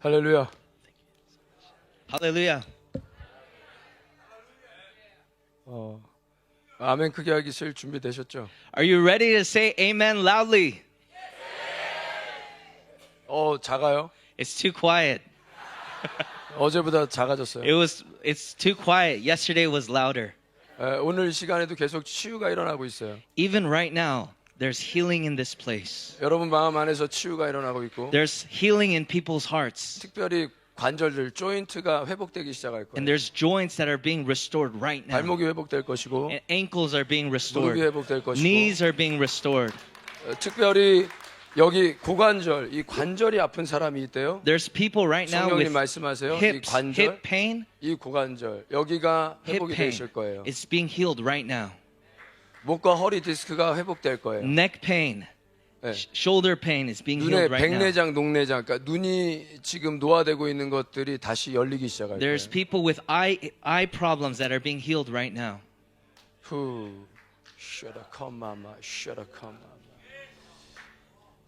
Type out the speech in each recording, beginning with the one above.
할렐루야. Hallelujah. 아멘 크게 하기 실 준비되셨죠? Are you ready to say amen loudly? 작아요? It's too quiet. 어제보다 작아졌어요. It's too quiet. Yesterday was louder. 오늘 시간에도 계속 치유가 일어나고 있어요. Even right now, there's healing in this place. 여러분 마음 안에서 치유가 일어나고 있고 There's healing in people's hearts. 특별히 관절들, 조인트가 회복되기 시작할 And 거예요. there's joints that are being restored right now. 발목이 회복될 것이고 And ankles are being 무릎이 restored. 회복될 것이고 Knees are being restored. 특별히 여기 고관절, 이 관절이 아픈 사람이 있대요. There's people right now 성령님 with 말씀하세요. 이 hip 관절, pain, 이 고관절 여기가 hip 회복이 pain. 되실 거예요. It's being healed right now. 목과 허리 디스크가 회복될 거예요. Neck pain, 네. shoulder pain is being 눈에 healed right now. 백내장, 녹내장, 그러니까 눈이 지금 노화되고 있는 것들이 다시 열리기 시작할 There's 거예요. people with eye problems that are being healed right now.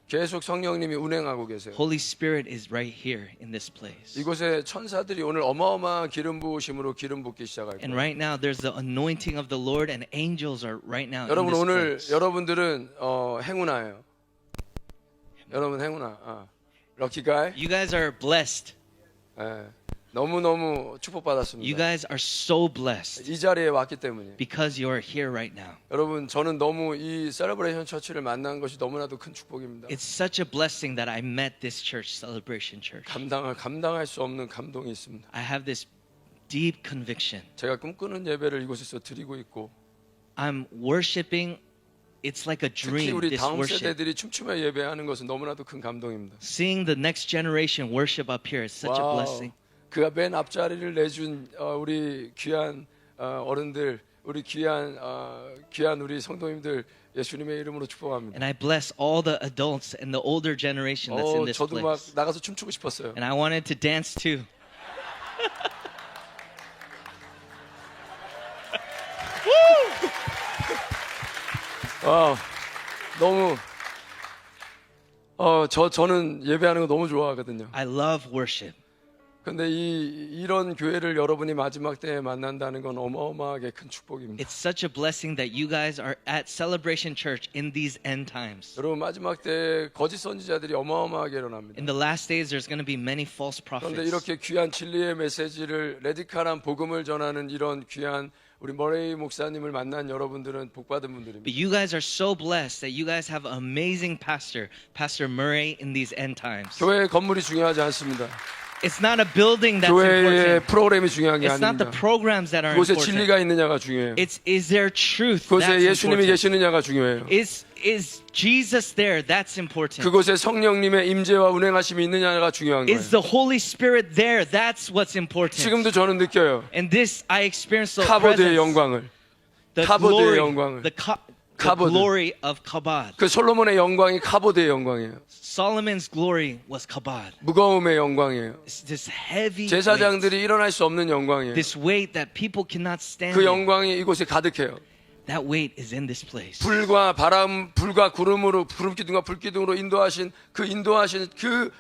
계속 성령님이 운행하고 계세요. Holy Spirit is right here in this place. 이곳에 천사들이 오늘 어마어마한 기름 부으심으로 기름 붓기 시작할 And 거예요. right now there's the anointing of the Lord and angels are right now in 여러분 this 오늘 place. 여러분들은 행운아예요. 여러분 행운아. 럭키가이. You guys are blessed. 너무너무 You 축복받았습니다. guys are so blessed 이 자리에 왔기 때문에. because you are here right now. 여러분 저는 너무 이 셀러브레이션 처치를 만난 것이 너무나도 큰 축복입니다. It's such a blessing that I met this church, Celebration Church. 감당할 수 없는 감동이 있습니다. I have this deep conviction. 제가 꿈꾸는 예배를 이곳에서 드리고 있고 I'm worshiping. It's like a 특히 dream, 우리 this 다음 worship. 세대들이 춤추며 예배하는 것은 너무나도 큰 감동입니다. Seeing the next generation worship up here is such a blessing. 그가 맨 앞자리를 내준 우리 귀한 어른들, 우리 귀한 우리 성도님들 예수님의 이름으로 축복합니다. And I bless all the adults and the older generation that's in this 저도 막 place. 나가서 춤추고 싶었어요. And I wanted to dance too. 너무 저는 예배하는 거 너무 좋아하거든요. I love worship. 근데 이런 교회를 여러분이 마지막 때에 만난다는 건 어마어마하게 큰 축복입니다. It's such a blessing that you guys are at Celebration Church in these end times. 여러분 마지막 때에 거짓 선지자들이 어마어마하게 일어납니다. In the last days, there's going to be many false 그런데 prophets. 이렇게 귀한 진리의 메시지를 레디칼한 복음을 전하는 이런 귀한 우리 머레이 목사님을 만난 여러분들은 복받은 분들입니다. But you guys are so blessed that you guys have an amazing pastor, Pastor Murray, in these end times. 교회의 건물이 중요하지 않습니다. It's not a building that's 교회의 important. 프로그램이 중요한 게 It's not the 아닙니다. programs that are 그곳에 important. 진리가 있느냐가 중요해요. Is there truth 그곳에 that's 예수님이 important? 계시느냐가 중요해요. Is Jesus there? That's important. 그곳에 성령님의 임재와 운행하심이 있느냐가 중요한 거예요. Is the Holy Spirit there? That's what's important. 지금도 저는 느껴요. And this I experience the 카보드의 presence, 영광을. the 카보드의 glory, 영광을. the 카보드. glory of Kabod. 그 솔로몬의 영광이 카보드의 영광이에요. Solomon's glory was Kabod. 무거움의 영광이에요. It's this heavy weight, 제사장들이 일어날 수 없는 영광이에요. this weight that people cannot stand. 그 in. 영광이 이곳에 가득해요. That weight is in this place. 불과 바람, 불과 구름으로 구름 기둥과 불 기둥으로 인도하신 그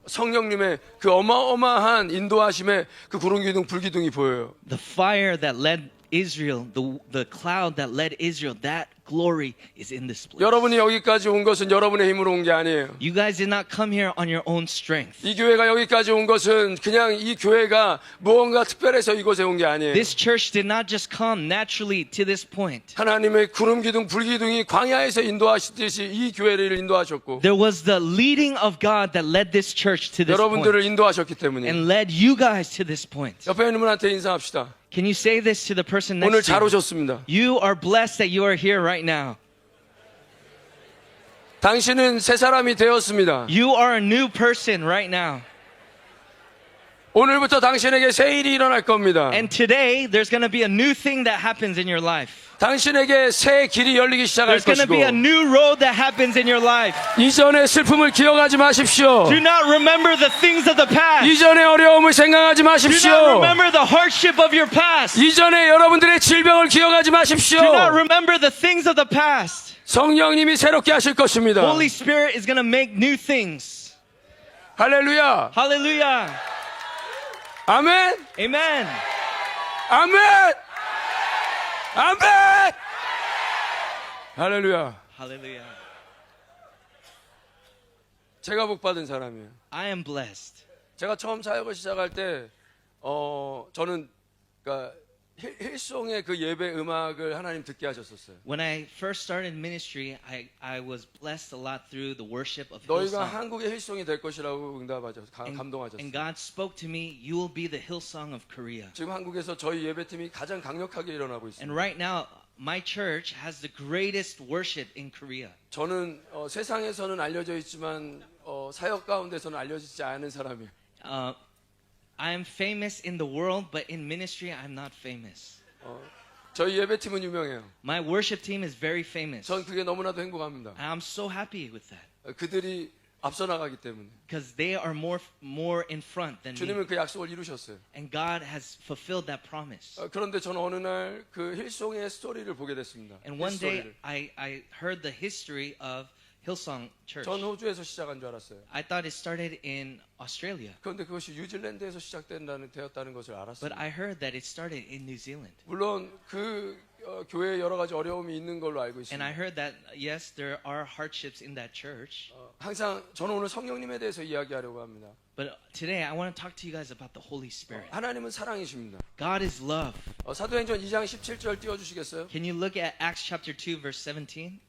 성령님의 그 어마어마한 인도하심에 그 구름 기둥, 불 기둥이 보여요. The fire that led Israel, the cloud that led Israel, that glory is in this place. 여러분이 여기까지 온 것은 여러분의 힘으로 온 게 아니에요. You guys did not come here on your own strength. 이 교회가 여기까지 온 것은 그냥 이 교회가 무언가 특별해서 이곳에 온 게 아니에요. This church did not just come naturally to this point. 하나님의 구름 기둥, 불 기둥이 광야에서 인도하시듯이 이 교회를 인도하셨고 There was the leading of God that led this church to this 여러분들을 point 인도하셨기 때문에 and led you guys to this point. 옆에 있는 분한테 인사합시다. Can you say this to the person 오늘 next to 잘 you? 오셨습니다. You are blessed that you are here right now. 당신은 새 사람이 되었습니다. You are a new person right now. 오늘부터 당신에게 새 일이 일어날 겁니다. And today, there's going to be a new thing that happens in your life. 당신에게 새 길이 열리기 시작할 There's going to 것이고 be a new road that happens in your life. 이전의 슬픔을 기억하지 마십시오. Do not remember the things of the past. 이전의 어려움을 생각하지 Do not 마십시오. remember the hardship of your past. 이전의 여러분들의 질병을 기억하지 마십시오. Do not remember the things of the past. 성령님이 새롭게 하실 것입니다. Holy Spirit is going to make new things. 할렐루야. Hallelujah. 아멘. Amen. 아멘. 아멘. 할렐루야. Hallelujah. 제가 복 받은 사람이에요. I am blessed. 제가 처음 사역을 시작할 때 저는 그러니까 힐송의 그 예배 음악을 하나님 듣게 하셨었어요. When I first started ministry, I was blessed a lot through the worship of 너희가 Hillsong. 한국의 힐송이 될 것이라고 응답하셨어요. And 감동하셨어요. God spoke to me, you will be the Hillsong of Korea. 지금 한국에서 저희 예배팀이 가장 강력하게 일어나고 And 있습니다. right now, my church has the greatest worship in Korea. 저는 세상에서는 알려져 있지만 사역 가운데서는 알려지지 않은 사람이에요. I am famous in the world, but in ministry, I'm not famous. 저희 예배팀은 유명해요. My worship team is very famous. 전 그게 너무나도 행복합니다. And I'm so happy with that. 그들이 앞서 나가기 때문에 Because they are more in front than me. 주님은 그 약속을 이루셨어요. And God has fulfilled that promise. 그런데 저는 어느 날 그 힐송의 스토리를 보게 됐습니다. And one day, 힐스토리를. I heard the history of Hillsong Church. 전 호주에서 시작한 줄 알았어요. I thought it started in Australia. 그런데 그것이 뉴질랜드에서 되었다는 것을 알았어요. But I heard that it started in New Zealand. 물론 그 교회에 여러 가지 어려움이 있는 걸로 알고 And I 있습니다. heard that, yes, there are hardships in that church. 항상 저는 오늘 성령님에 대해서 이야기하려고 합니다. But today, I want to talk to you guys about the Holy Spirit. 하나님은 사랑이십니다. God is love. 사도행전 2장 17절 띄워주시겠어요? Can you look at Acts chapter 2, verse 17?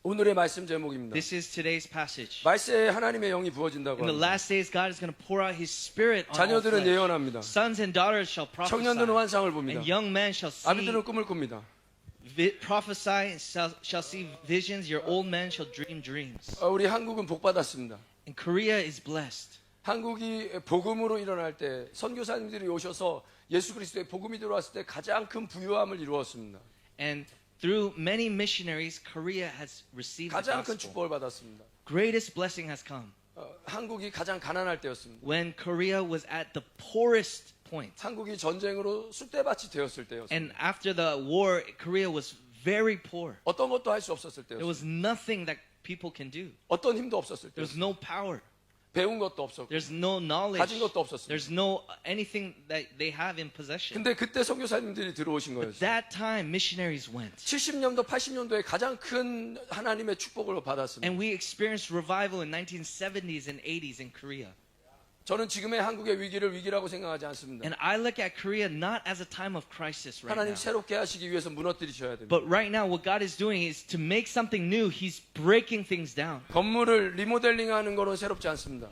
오늘의 말씀 제목입니다. This is today's passage. 말세에 하나님의 영이 부어진다고 In the 합니다. last days, God is going to pour out His Spirit on all 자녀들은 flesh. 예언합니다. Sons and daughters shall 청년들은 prophesy, 환상을 봅니다. and young men shall see, 아비들은 꿈을 꿉니다. prophesy, and shall see visions. Your old men shall dream dreams. 우리 한국은 복 받았습니다. And Korea is blessed. 한국이 복음으로 일어날 때 선교사님들이 오셔서 예수 그리스도의 복음이 들어왔을 때 가장 큰 부유함을 이루었습니다. And through many missionaries, Korea has received the 가장 큰 gospel. 축복을 받았습니다. Greatest blessing has come 한국이 가장 가난할 때였습니다. when Korea was at the poorest point. 한국이 전쟁으로 쑥대밭이 되었을 때였습니다. And after the war, Korea was very poor. 어떤 것도 할 수 없었을 There 때였습니다. was nothing that people can do. 어떤 힘도 없었을 There's 때였습니다. no power. 배운 것도 없었고 There's no knowledge. 가진 것도 없었습니다. There's no anything that they have in possession. 근데 그때 선교사님들이 들어오신 But 거였어요. that time, missionaries went. 70년도 80년도에 가장 큰 하나님의 축복을 받았습니다. And we experienced revival in 1970s and 80s in Korea. 저는 지금의 한국의 위기를 위기라고 생각하지 않습니다. And I look at Korea not as a time of crisis right 하나님 now. 새롭게 하시기 위해서 무너뜨리셔야 됩니다. But right now, what God is doing is to make something new. He's breaking things down. 건물을 리모델링하는 거는 새롭지 않습니다.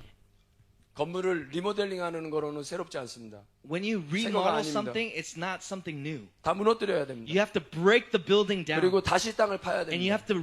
건물을 리모델링하는 거로는 새롭지 않습니다. When you 생각은 remodel 아닙니다. something, it's not something new. 다 무너뜨려야 됩니다. You have to break the building down. 그리고 다시 땅을 파야 And you 됩니다. have to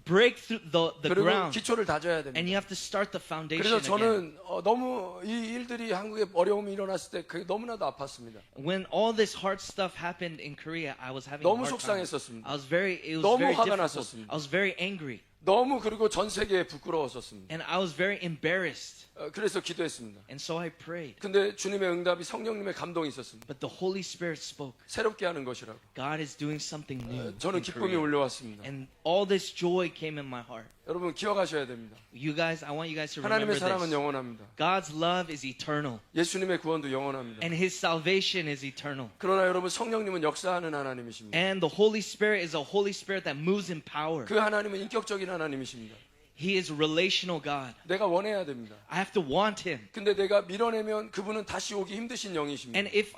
break through the 그리고 ground. 기초를 다져야 And 됩니다. you have to start the foundation 그래서 again. 저는 너무 이 일들이 한국에 어려움이 일어났을 때 그게 너무나도 아팠습니다. When all this hard stuff happened in Korea, I was having a 너무 hard time. 속상했었습니다. It was 너무 very 화가 difficult. 났었습니다. I was very angry. 너무 그리고 전 세계에 부끄러웠었습니다. And I was very embarrassed. 그래서 기도했습니다. And so I prayed. 근데 주님의 응답이 성령님의 감동이 있었습니다. But the Holy Spirit spoke. 새롭게 하는 것이라고. God is doing something new. 저는 in 기쁨이 Korea. 올려왔습니다. And all this joy came in my heart. 여러분 기억하셔야 됩니다. You guys, I want you guys to remember 하나님의 사랑은 this. 영원합니다. God's love is eternal. 예수님의 구원도 영원합니다. And His salvation is eternal. 그러나 여러분 성령님은 역사하는 하나님이십니다. And the Holy Spirit is a Holy Spirit that moves in power. 그 하나님은 인격적인 하나님이십니다. He is relational God. 내가 원해야 됩니다. I have to want Him. 근데 내가 밀어내면 그분은 다시 오기 힘드신 영이십니다. And if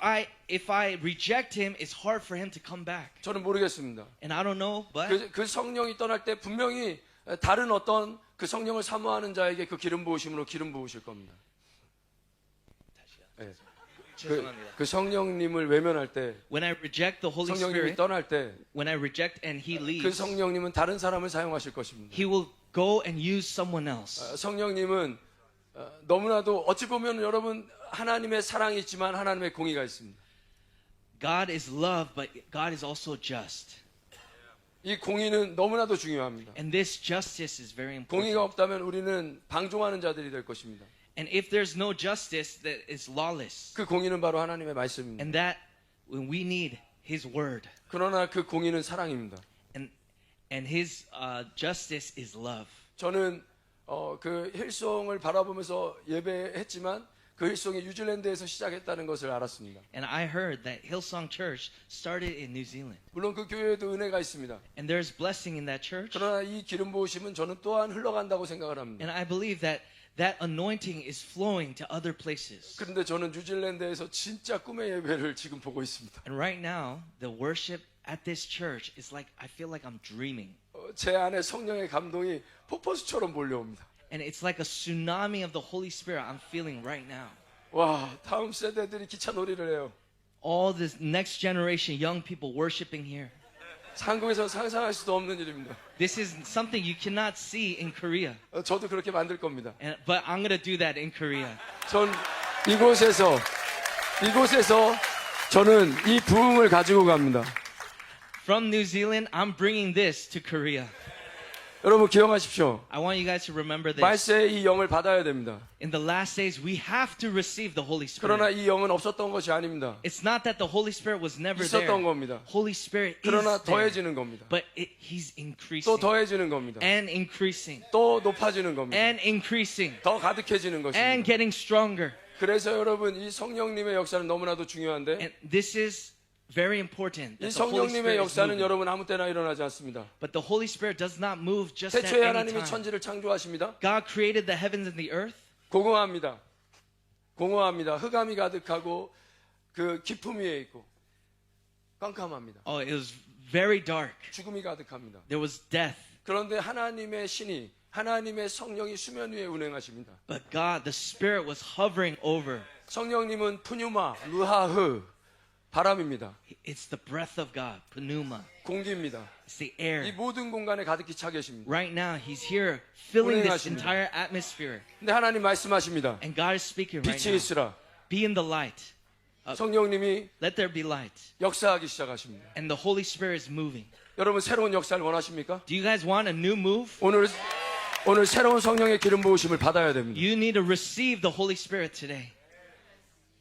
I reject Him, it's hard for Him to come back. 저는 모르겠습니다. And I don't know, but 그 성령이 떠날 때 분명히 다른 어떤 그 성령을 사모하는 자에게 그 기름 부으심으로 기름 부으실 겁니다. 네. 그 성령님을 외면할 때, when I reject the Holy 성령님이 Spirit, 떠날 때, when I reject and He 그 leaves, 성령님은 다른 사람을 사용하실 것입니다. He will go and use someone else. 성령님은 너무나도 어찌 보면 여러분 하나님의 사랑이 있지만 하나님의 공의가 있습니다. God is love, but God is also just. 이 공의는 너무나도 중요합니다. And this justice is very 공의가 important. 없다면 우리는 방종하는 자들이 될 것입니다. And if there's no justice, that is lawless. 그 공의는 바로 하나님의 말씀입니다. And that when we need His word, 그러나 그 공의는 사랑입니다. and His justice is love. 저는 그 힐송을 바라보면서 예배했지만 그 힐송이 뉴질랜드에서 시작했다는 것을 알았습니다. And I heard that Hillsong Church started in New Zealand. 물론 그 교회에도 은혜가 있습니다. And there's blessing in that church. 그러나 이 기름 부으심은 저는 또한 흘러간다고 생각을 합니다. And I believe that that anointing is flowing to other places. 그런데 저는 뉴질랜드에서 진짜 꿈의 예배를 지금 보고 있습니다. And right now, the worship at this church is like, I feel like I'm dreaming. 제 안에 성령의 감동이 폭포수처럼 몰려옵니다. And it's like a tsunami of the Holy Spirit I'm feeling right now. 와, 다음 세대들이 기차 놀이를 해요. All this next generation young people worshiping here. 한국에서 상상할 수도 없는 일입니다. This is something you cannot see in Korea. 저도 그렇게 만들 겁니다. But I'm going to do that in Korea. 전 이곳에서 저는 이 부흥을 가지고 갑니다. From New Zealand, I'm bringing this to Korea. 여러분 기억하십시오. I want you guys to remember this. 말세의 이 영을 받아야 됩니다. In the last days, we have to receive the Holy 그러나 Spirit. 이 영은 없었던 것이 아닙니다. It's not that the Holy Spirit was never there. 있었던 겁니다. Holy Spirit 그러나 is there. 더해지는 겁니다. But He's 또 increasing 더해지는 겁니다. and increasing 또 높아지는 겁니다. and increasing 더 가득해지는 and 것입니다. getting stronger. 그래서 여러분 이 성령님의 역사는 너무나도 중요한데 And this is very important. 이 That the Holy 성령님의 Spirit is 역사는 moving. 여러분 아무 때나 일어나지 않습니다. But the Holy Spirit does not move just at 태초에 any 하나님이 time. 천지를 창조하십니다. God created the heavens and the earth. 공허합니다. 공허합니다. 흑암이 가득하고 그 기품 위에 있고 깜깜합니다. Oh, it was very dark. 죽음이 가득합니다. There was death. 그런데 하나님의 신이 하나님의 성령이 수면 위에 운행하십니다. But God, the Spirit was hovering over. 성령님은 푸뉴마, 루하흐 바람입니다. It's the breath of God, pneuma. 공기입니다. It's the 이 air. 모든 공간에 가득히 차 계십니다. Right now, He's here filling this 운행하십니다. entire atmosphere. 근데 하나님 말씀하십니다. And God is speaking right 빛이 now. 있으라. Be in the light. 성령님이 Let there be light. 역사하기 시작하십니다. And the Holy Spirit is moving. 여러분 새로운 역사를 원하십니까? Do you guys want a new move? 오늘 새로운 성령의 기름 부으심을 받아야 됩니다. You need to receive the Holy Spirit today.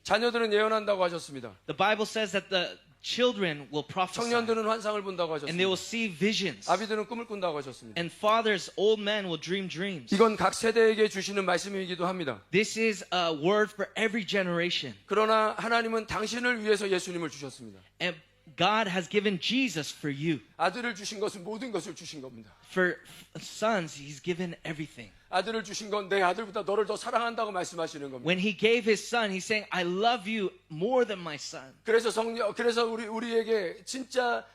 자녀들은 예언한다고 하셨습니다. The Bible says that the children will prophesy. 청년들은 환상을 본다고 And they will 하셨습니다. see visions. 아비들은 꿈을 꾼다고 하셨습니다. And fathers, old men will dream dreams. 이건 각 세대에게 주시는 말씀이기도 합니다. This is a word for every generation. 그러나 하나님은 당신을 위해서 예수님을 주셨습니다. And God has given Jesus for you. 아들을 주신 것은 모든 것을 주신 겁니다. For sons, He's given everything. 아들을 주신 건 내 아들보다 너를 더 사랑한다고 말씀하시는 겁니다. When He gave His son, He's saying, I love you more than my son. 그래서 우리에게 진짜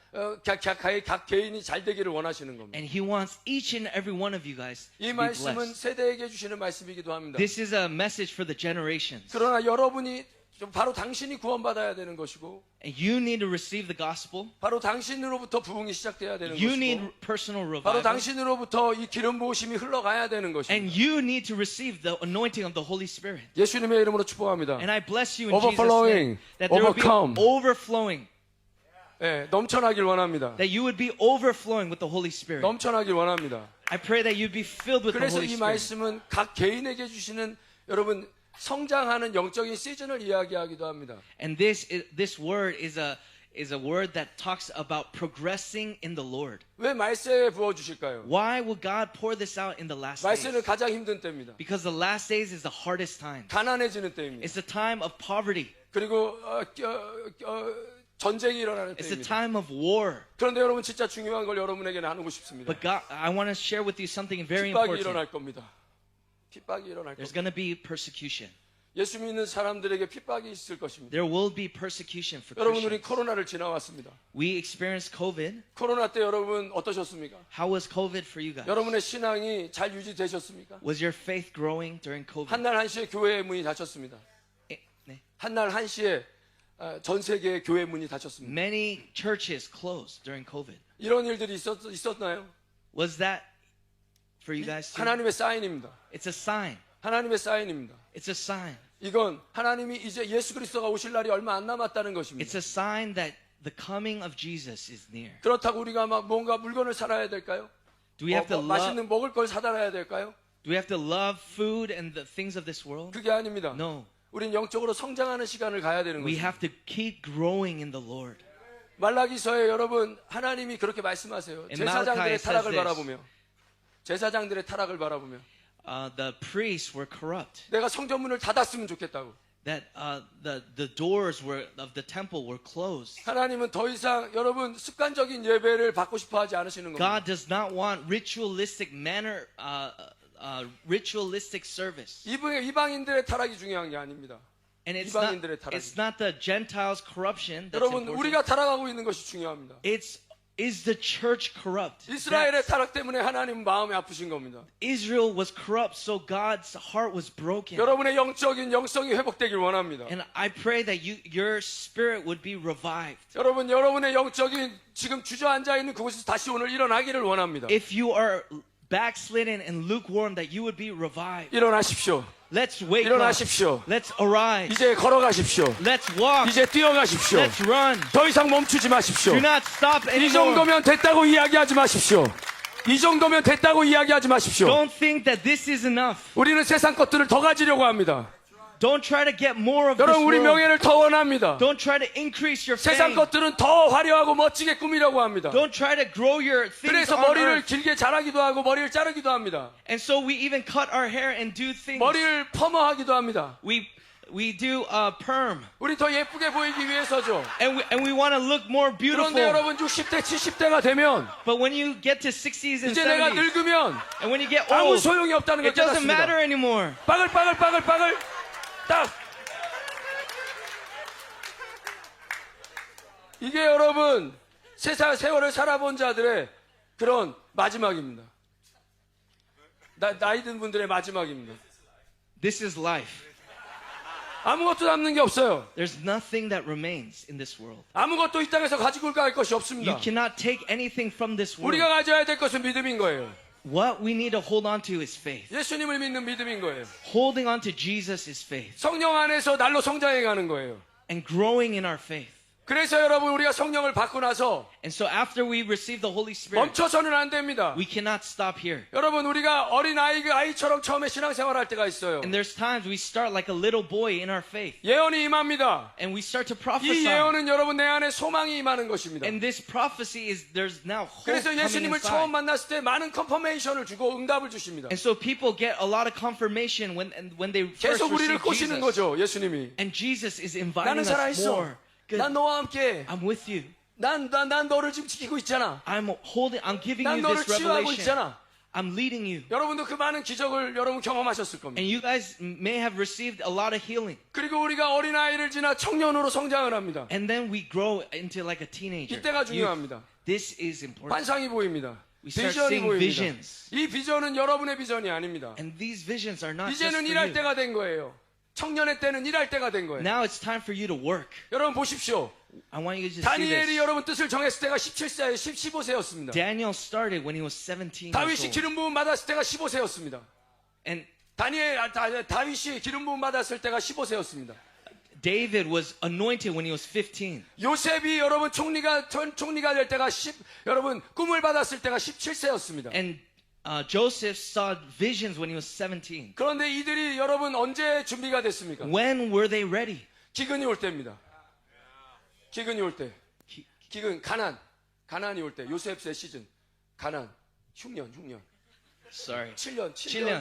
각 개인이 잘 되기를 원하시는 겁니다. And He wants each and every one of you guys to 이 be 말씀은 blessed. 세대에게 주시는 말씀이기도 합니다. This is a message for the generations. 그러나 여러분이 바로 당신이 구원받아야 되는 것이고 And you need to receive the gospel. 바로 당신으로부터 부흥이 시작돼야 되는 You need 것이고 personal 바로 revival. 당신으로부터 이 기름 부으심이 흘러가야 되는 것입니다. And you need to receive the anointing of the Holy Spirit. 예수님의 이름으로 축복합니다. And I bless you in Jesus' Overflowing, name that there will be overcome. overflowing, 네, 넘쳐나길 원합니다. that you would be overflowing with the Holy Spirit. 넘쳐나길 원합니다. I pray that you'd be filled with the 그래서 Holy 이 Spirit. 말씀은 각 개인에게 주시는 여러분 성장하는 영적인 시즌을 이야기하기도 합니다. And this word is a word that talks about progressing in the Lord. 왜 말세에 부어 주실까요? Why will God pour this out in the last 말세는 days? 가장 힘든 때입니다. Because the last days is the hardest time. 가난해지는 때입니다. It's a time of poverty. 그리고 전쟁이 일어나는 It's a 때입니다. time of war. 그런데 여러분 진짜 중요한 걸 여러분에게 나누고 싶습니다. But God, I want to share with you something very 핍박이 important. 일어날 겁니다. 핍박이 일어날 There's 겁니다. going to be persecution. 예수 믿는 사람들에게 핍박이 있을 것입니다. There will be persecution for 여러분 우리 Christians. 코로나를 지나왔습니다. We experienced COVID. 코로나 때 여러분 어떠셨습니까? How was COVID for you guys? 여러분의 신앙이 잘 유지되셨습니까? Was your faith growing during COVID? 한날 한시에 교회의 문이 닫혔습니다. 네. 한날 한시에 전 세계의 교회 문이 닫혔습니다. Many churches closed during COVID. 이런 일들이 있었나요? Was that for you guys too? 하나님의 사인입니다. It's a sign. 하나님의 사인입니다. It's a sign. 이건 하나님이 이제 예수 그리스도가 오실 날이 얼마 안 남았다는 It's 것입니다. a sign that the coming of Jesus is near. 그렇다고 우리가 막 뭔가 물건을 사놔야 될까요? Do we have to love? 맛있는 먹을 걸 사달아야 될까요? Do we have to love food and the things of this world? 그게 아닙니다. No. 우린 영적으로 성장하는 시간을 가야 되는 We 것입니다. have to keep growing in the Lord. 말라기서에 여러분 하나님이 그렇게 말씀하세요. In 제사장들의 Malachi it says 타락을 this. 바라보며 제사장들의 타락을 바라보며 the priests were corrupt. 내가 성전문을 닫았으면 좋겠다고. That the doors of the temple were closed. 하나님은 더 이상 여러분 습관적인 예배를 받고 싶어 하지 않으시는 겁니다. God does not want ritualistic manner, ritualistic service. 이방인들의 타락이 중요한 게 아닙니다. And it's 이방인들의 타락. not the Gentiles' corruption that's 여러분 important. 우리가 타락하고 있는 것이 중요합니다. Is the church corrupt? 이스라엘의 타락 때문에 하나님 마음이 아프신 겁니다. Israel was corrupt, so God's heart was broken. 여러분의 영적인 영성이 회복되길 원합니다. And I pray that your spirit would be revived. 여러분의 영적인 지금 주저앉아 있는 그곳에서 다시 오늘 일어나기를 원합니다. If you are backslidden and lukewarm, that you would be revived. 일어나십시오. Let's wake 일어나십시오. up. Let's arise. 이제 걸어가십시오. Let's walk. 이제 뛰어가십시오. Let's run. 더 이상 멈추지 마십시오. Do not stop 이 anymore. 정도면 됐다고 이야기하지 마십시오. 이 정도면 됐다고 이야기하지 마십시오. Don't think that this is enough. 우리는 세상 것들을 더 가지려고 합니다. Don't try to get more of this 여러분 우리 world. 명예를 더 원합니다. Don't try to increase your 세상 fame. 것들은 더 화려하고 멋지게 꾸미려고 합니다. Don't try to grow your things 그래서 on 머리를 earth. 길게 자라기도 하고 머리를 자르기도 합니다. And so we even cut our hair and do things. 머리를 퍼머하기도 합니다. We do perm. 우리 더 예쁘게 보이기 위해서죠. And we want to look more beautiful. 그런데 여러분 60대 70대가 되면 But when you get to 60s and 이제 내가 70s, 늙으면 and when you get 아무 old, 소용이 없다는 걸 it doesn't matter 깨닫습니다. anymore. 빠글빠글 딱 이게 여러분 세월을 살아본 자들의 그런 마지막입니다. 나이 든 분들의 마지막입니다. This is life. 아무것도 남는 게 없어요. There's nothing that remains in this world. 아무것도 이 땅에서 가지고 갈 것이 You 없습니다. cannot take anything from this world. 우리가 가져야 될 것은 믿음인 거예요. What we need to hold on to is faith. 예수님을 믿는 믿음인 거예요. Holding on to Jesus is faith. 성령 안에서 날로 성장해 가는 거예요. And growing in our faith. 그래서 여러분 우리가 성령을 받고 나서 And so after we receive the Holy Spirit, 멈춰서는 안 됩니다. we cannot stop here. 여러분 우리가 어린 아이처럼 처음에 신앙생활할 때가 있어요. And there's times we start like a little boy in our faith. 예언이 임합니다. And we start to 이 prophesy. 예언은 여러분 내 안에 소망이 임하는 것입니다. And this prophecy is there's now hope 그래서 coming 예수님을 처음 inside. 만났을 때 많은 컨퍼메이션을 주고 응답을 주십니다. And so people get a lot of confirmation when they first 계속 우리를 receive 꼬시는 Jesus. 거죠, 예수님이. And Jesus is 나는 inviting us 살아있어. more. Good. 난 너와 함께. I'm with you. 난 너를 지금 지키고 있잖아. I'm giving 난 you 너를 this 치유하고 revelation. 있잖아. I'm leading you. 여러분도 그 많은 기적을 여러분 경험하셨을 겁니다. And you guys may have received a lot of healing. 그리고 우리가 어린아이를 지나 청년으로 성장을 합니다. And then we grow into like a teenager. 이때가 Youth. 중요합니다. This is important. 환상이 보입니다. We start 비전이 seeing 보입니다. visions. 이 비전은 여러분의 비전이 아닙니다. And these visions are not just 이제는 for 일할 you. 때가 된 거예요. 청년의 때는 일할 때가 된 거예요. Now it's time for you to work. 여러분 보십시오. I want you to see 다니엘이 this. 여러분 뜻을 정했을 때가 17세, 15세였습니다. Daniel started when he was 17 years 다윗이 old. 기름 부음 받았을 때가 15세였습니다. And 다윗이 기름 부음 받았을 때가 15세였습니다. David was anointed when he was 15. 요셉이 여러분 총리가 될 때가 여러분 꿈을 받았을 때가 17세였습니다. And Joseph saw visions when he was 17. 그런데 이들이 여러분 언제 준비가 됐습니까? When were they ready? 기근이 올 때입니다. 기근이 올 때. 기근, 가난이 올 때. 요셉의 시즌. 가난, 흉년. Sorry. 7년,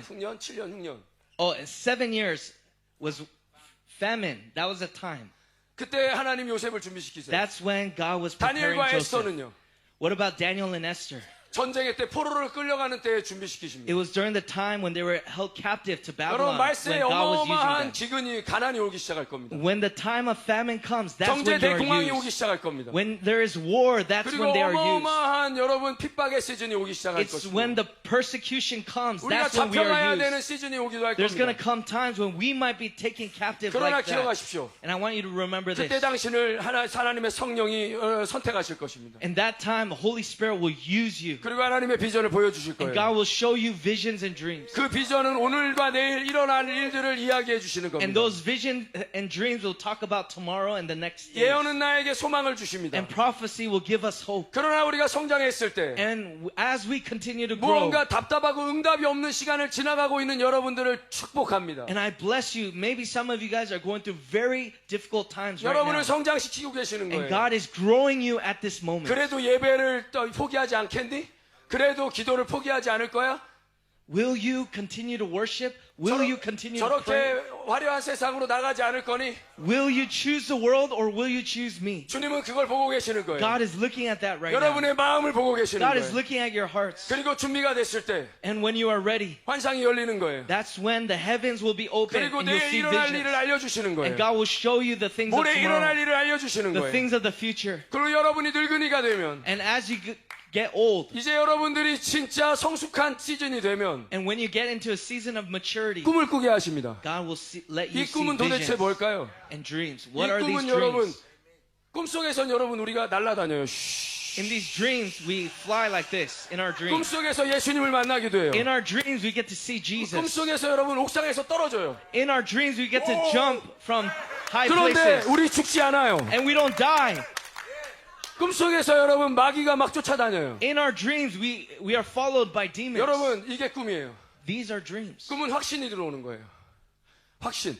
흉년, 7년, 흉년. Oh, and 7 years was famine. That was a time. 그때 하나님 요셉을 준비시키세요. That's when God was preparing 다니엘과 Joseph. 에스더는요. What about Daniel and Esther? 전쟁의 때 포로를 끌려가는 때에 It 준비시키십니다. was during the time when they were held captive to 여러분 Babylon, 말세에 when God was 어마어마한 using them. 기근이 가난이 오기 시작할 겁니다. When the time of famine comes, that's 경제 when they are 대공황이 오기 used. 시작할 겁니다. When there is war, that's 그리고 when they are used. 어마어마한 여러분 핍박의 시즌이 오기 시작할 It's 것이고 when the persecution comes, 우리가 that's when we 잡혀가야 are 되는 used. 시즌이 오기도 할 There's going to 겁니다. come times when we might be taken captive 그러나 like that. 기억하십시오. And I want you to remember 그때 this. 당신을 하나님의 성령이 선택하실 것입니다. In that time, the Holy Spirit will use you. 그리고 하나님의 비전을 보여주실 And 거예요. God will show you visions and dreams. 그 비전은 오늘과 내일 일어날 일들을 이야기해 주시는 And 겁니다. those visions and dreams will talk about tomorrow and the next day. 예언은 나에게 소망을 주십니다. And prophecy will give us hope. 그러나 우리가 성장했을 때 And as we continue to grow, 무언가 답답하고 응답이 없는 시간을 지나가고 있는 여러분들을 축복합니다. and I bless you, maybe some of you guys are going through very difficult times right 여러분을 now. 성장시키고 계시는 And 거예요. God is growing you at this moment. 그래도 예배를 포기하지 않겠니? 그래도 기도를 포기하지 않을 거야? Will you continue to worship? Will you continue to pray? 저렇게 화려한 세상으로 나가지 않을 거니 Will you choose the world or will you choose me? 주님은 그걸 보고 계시는 거예요. God is looking at that right now. 여러분의 마음을 보고 계시는 God is 거예요. looking at your hearts. 그리고 준비가 됐을 때 And when you are ready, 환상이 열리는 거예요. that's when the heavens will be open 그리고 and you'll 내일 see 일어날 visions. 일을 알려주시는 거예요. And God will show you the things of 모레 일어날 tomorrow, 일을 알려주시는 the 거예요. things of the future. 그리고 여러분이 늙은이가 되면 And as you get old, 이제 여러분들이 진짜 성숙한 시즌이 되면 and when you get into a season of maturity, 꿈을 꾸게 하십니다. God will let you 이 see 꿈은 도대체 visions 뭘까요? and dreams. 이 What are these 꿈은 여러분 dreams? 꿈속에선 여러분 우리가 날아다녀요. 쉬. In these dreams, we fly like this. In our dreams, 꿈속에서 예수님을 만나기도 해요. in our dreams, we get to see Jesus. 꿈속에서 여러분 옥상에서 떨어져요. In our dreams, we get to jump from high 그런데 places, 우리 죽지 않아요. and we don't die. 꿈속에서 여러분 마귀가 막 쫓아다녀요. In our dreams, we are followed by demons. 여러분 이게 꿈이에요. These are dreams. 꿈은 확신이 들어오는 거예요. 확신.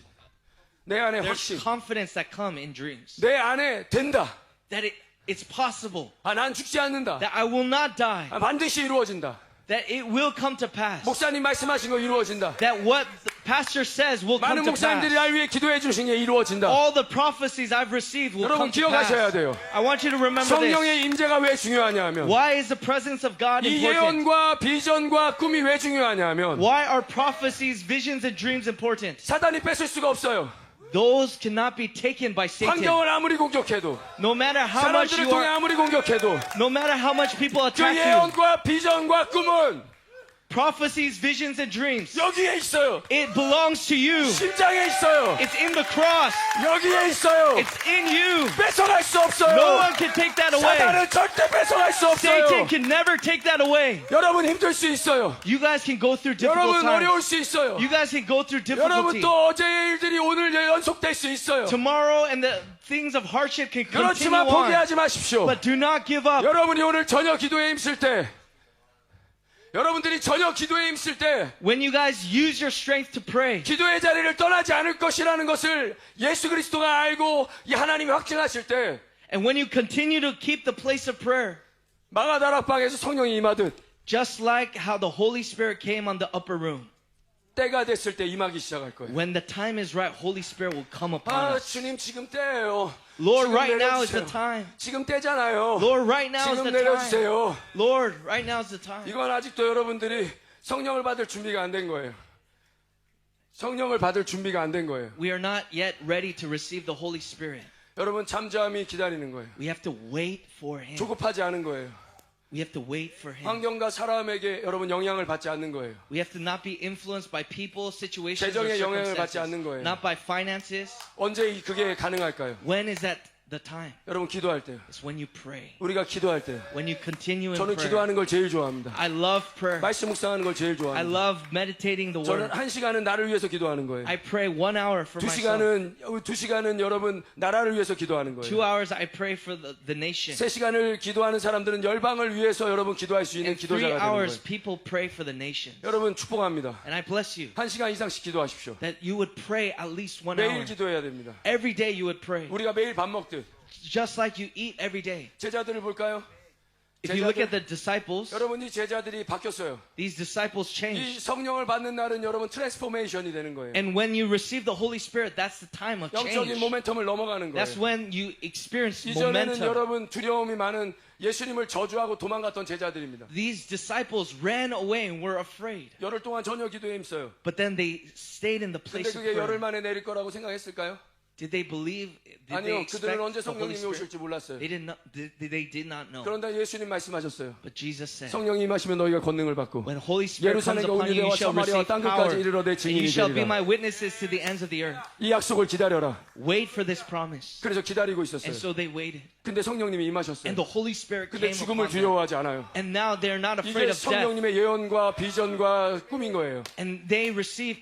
내 안에 There's 확신. confidence that come in dreams. 내 안에 된다. That it's possible. 아, 난 죽지 않는다. That I will not die. 아, 반드시 이루어진다. That it will come to pass. 목사님 말씀하신 거 이루어진다. That what the pastor says will come 많은 to 목사님들이 pass. 날 위해 기도해 주신 게 이루어진다. All the prophecies I've received will 여러분 come to pass. 기억하셔야 돼요. I want you to remember this. 성령의 임재가 왜 중요하냐면 Why is the presence of God 이 important? 예언과 비전과 꿈이 왜 중요하냐면 Why are prophecies, visions, and dreams important? 사단이 뺏을 수가 없어요. Those cannot be taken by Satan. 환경을 아무리 공격해도 No matter how much 사람들을 you 통해 are, 아무리 공격해도 no matter how much people 그 attack you, 예언과 비전과 꿈은 prophecies, visions, and dreams, 여기에 있어요. it belongs to you. 심장에 있어요. It's in the cross. 여기에 있어요. It's in you. 뺏어갈 수 No 없어요. one can take that away. 사단은 절대 뺏어갈 수 없어요. Satan can never take that away. 여러분 힘들 수 있어요. You guys can go through difficult 여러분 어려울 times. 수 있어요. You guys can go through 여러분 difficulty. 또 어제의 일들이 오늘 연속될 수 있어요. Tomorrow and the things of hardship can continue 그렇지만 on. 포기하지 마십시오. But do not give up. 여러분이 오늘 저녁 기도에 힘쓸 때 여러분들이 저녁 기도에 힘쓸 때 When you guys use your strength to pray, 기도의 자리를 떠나지 않을 것이라는 것을 예수 그리스도가 알고 이 하나님이 확증하실 때 and when you continue to keep the place of prayer, 마가다락방에서 성령이 임하듯 just like how the Holy Spirit came on the upper room, 때가 됐을 때 임하기 시작할 거예요. when the time is right, Holy Spirit will come upon 아 us. 주님 지금 때예요. Lord, 지금 right now is 내려주세요. the time. 지금 때잖아요. Lord, right now is 지금 the time. 내려주세요. Lord, right now is the time. 이건 아직도 여러분들이 성령을 받을 준비가 안 된 거예요. 성령을 받을 준비가 안 된 거예요. We are not yet ready to receive the Holy Spirit. 여러분 잠잠히 기다리는 거예요. We have to wait for Him. 조급하지 않은 거예요. We have to wait for Him. 환경과 사람에게 여러분 영향을 받지 않는 거예요. We have to not be influenced by people, situations, or 재정의 영향을 받지 circumstances. 않는 거예요. Not by finances. 언제 그게 가능할까요? When is that the time? 여러분 기도할 때요. It's when you pray. 우리가 기도할 때요. When you continue in 저는 prayer. 기도하는 걸 제일 좋아합니다. I love prayer. 말씀 묵상하는 걸 제일 I 좋아합니다. love meditating the 저는 Word. 한 시간은 나를 위해서 기도하는 거예요. I pray 1 hour for 두 myself. 시간은 여러분 나라를 위해서 기도하는 2 거예요. hours I pray for the nation. 세 시간을 기도하는 사람들은 열방을 위해서 여러분 기도할 수 있는 And 3 기도자가 되는 hours 거예요. people pray for the nation. 여러분 축복합니다. And I bless you 한 시간 이상씩 기도하십시오. that you would pray at least 1 매일 hour. 기도해야 됩니다. Every day you would pray. 우리가 매일 밥 먹듯 Just like you eat every day. 제자들을 볼까요? If you look at the disciples, 여러분 이 제자들이 바뀌었어요. these disciples 이 changed. 성령을 받는 날은 여러분 트랜스포메이션이 되는 거예요. And when you receive the Holy Spirit, that's the time of 영적인 change. 모멘텀을 넘어가는 That's 거예요. when you experience 이전에는 momentum. 여러분 두려움이 많은 예수님을 저주하고 도망갔던 제자들입니다. These disciples ran away and were afraid. 열흘 동안 저녁 기도에 힘써요. But then they stayed in the 근데 place of 그게 열흘 prayer. 만에 내릴 거라고 생각했을까요? Did they believe? Did they 아니요. expect 그들은 언제 the Holy 성령님이 Spirit? 오실지 몰랐어요. They did not know. 그런데 예수님 말씀하셨어요. But Jesus said, 성령이 임하시면 너희가 권능을 받고 when Holy Spirit comes 예루살렘과 upon you, you 온유대와 shall 사마리아와 receive 땅 power, 끝까지 이르러 내 and 증인이 you shall be 되리라. my witnesses to the ends of the earth. 이 약속을 기다려라. Wait for this promise. 그래서 기다리고 And 있었어요. so they waited. 근데 성령님이 임하셨어요. And the Holy Spirit 근데 came 죽음을 upon them. 두려워하지 않아요. And now they're not afraid 이게 of death. 성령님의 예언과 비전과 꿈인 거예요. And they receive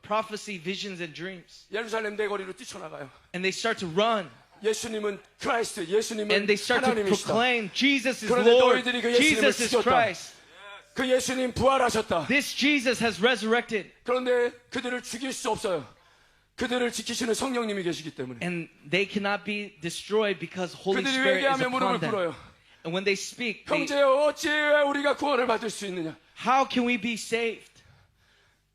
prophecy, visions, and dreams. 예루살렘 대거리로 뛰쳐나가요. And they start to run. 예수님은 크라이스트, 예수님은 And they start to 하나님이시다. proclaim, Jesus is 그런데 Lord. 너희들이 그 예수님을 Jesus is 죽였다. Christ. 그 예수님 부활하셨다. This Jesus has resurrected. 그런데 그들을 죽일 수 없어요. 그들을 지키시는 성령님이 계시기 때문에. And they cannot be destroyed because Holy 그들이 Spirit is 회개하며 무릎을 upon them. 꿇어요. And when they speak, they, 형제여 어찌 우리가 구원을 받을 수 있느냐? how can we be saved?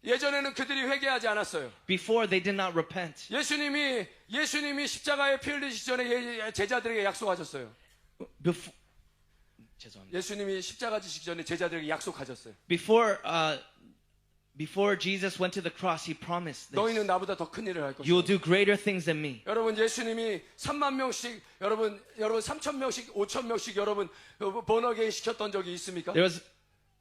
예전에는 그들이 회개하지 않았어요. Before they did not repent. 예수님이 십자가에 피 흘리시기 전에 제자들에게 약속하셨어요. Before, 죄송합니다. 예수님이 십자가 지시기 전에 제자들에게 약속하셨어요. Before Jesus went to the cross, he promised this. 너희는 나보다 더 큰 일을 할 You will 것이다. do greater things than me. 여러분 예수님이 3만 명씩 여러분 3천 명씩 5천 명씩 여러분 번어게인 시켰던 적이 있습니까?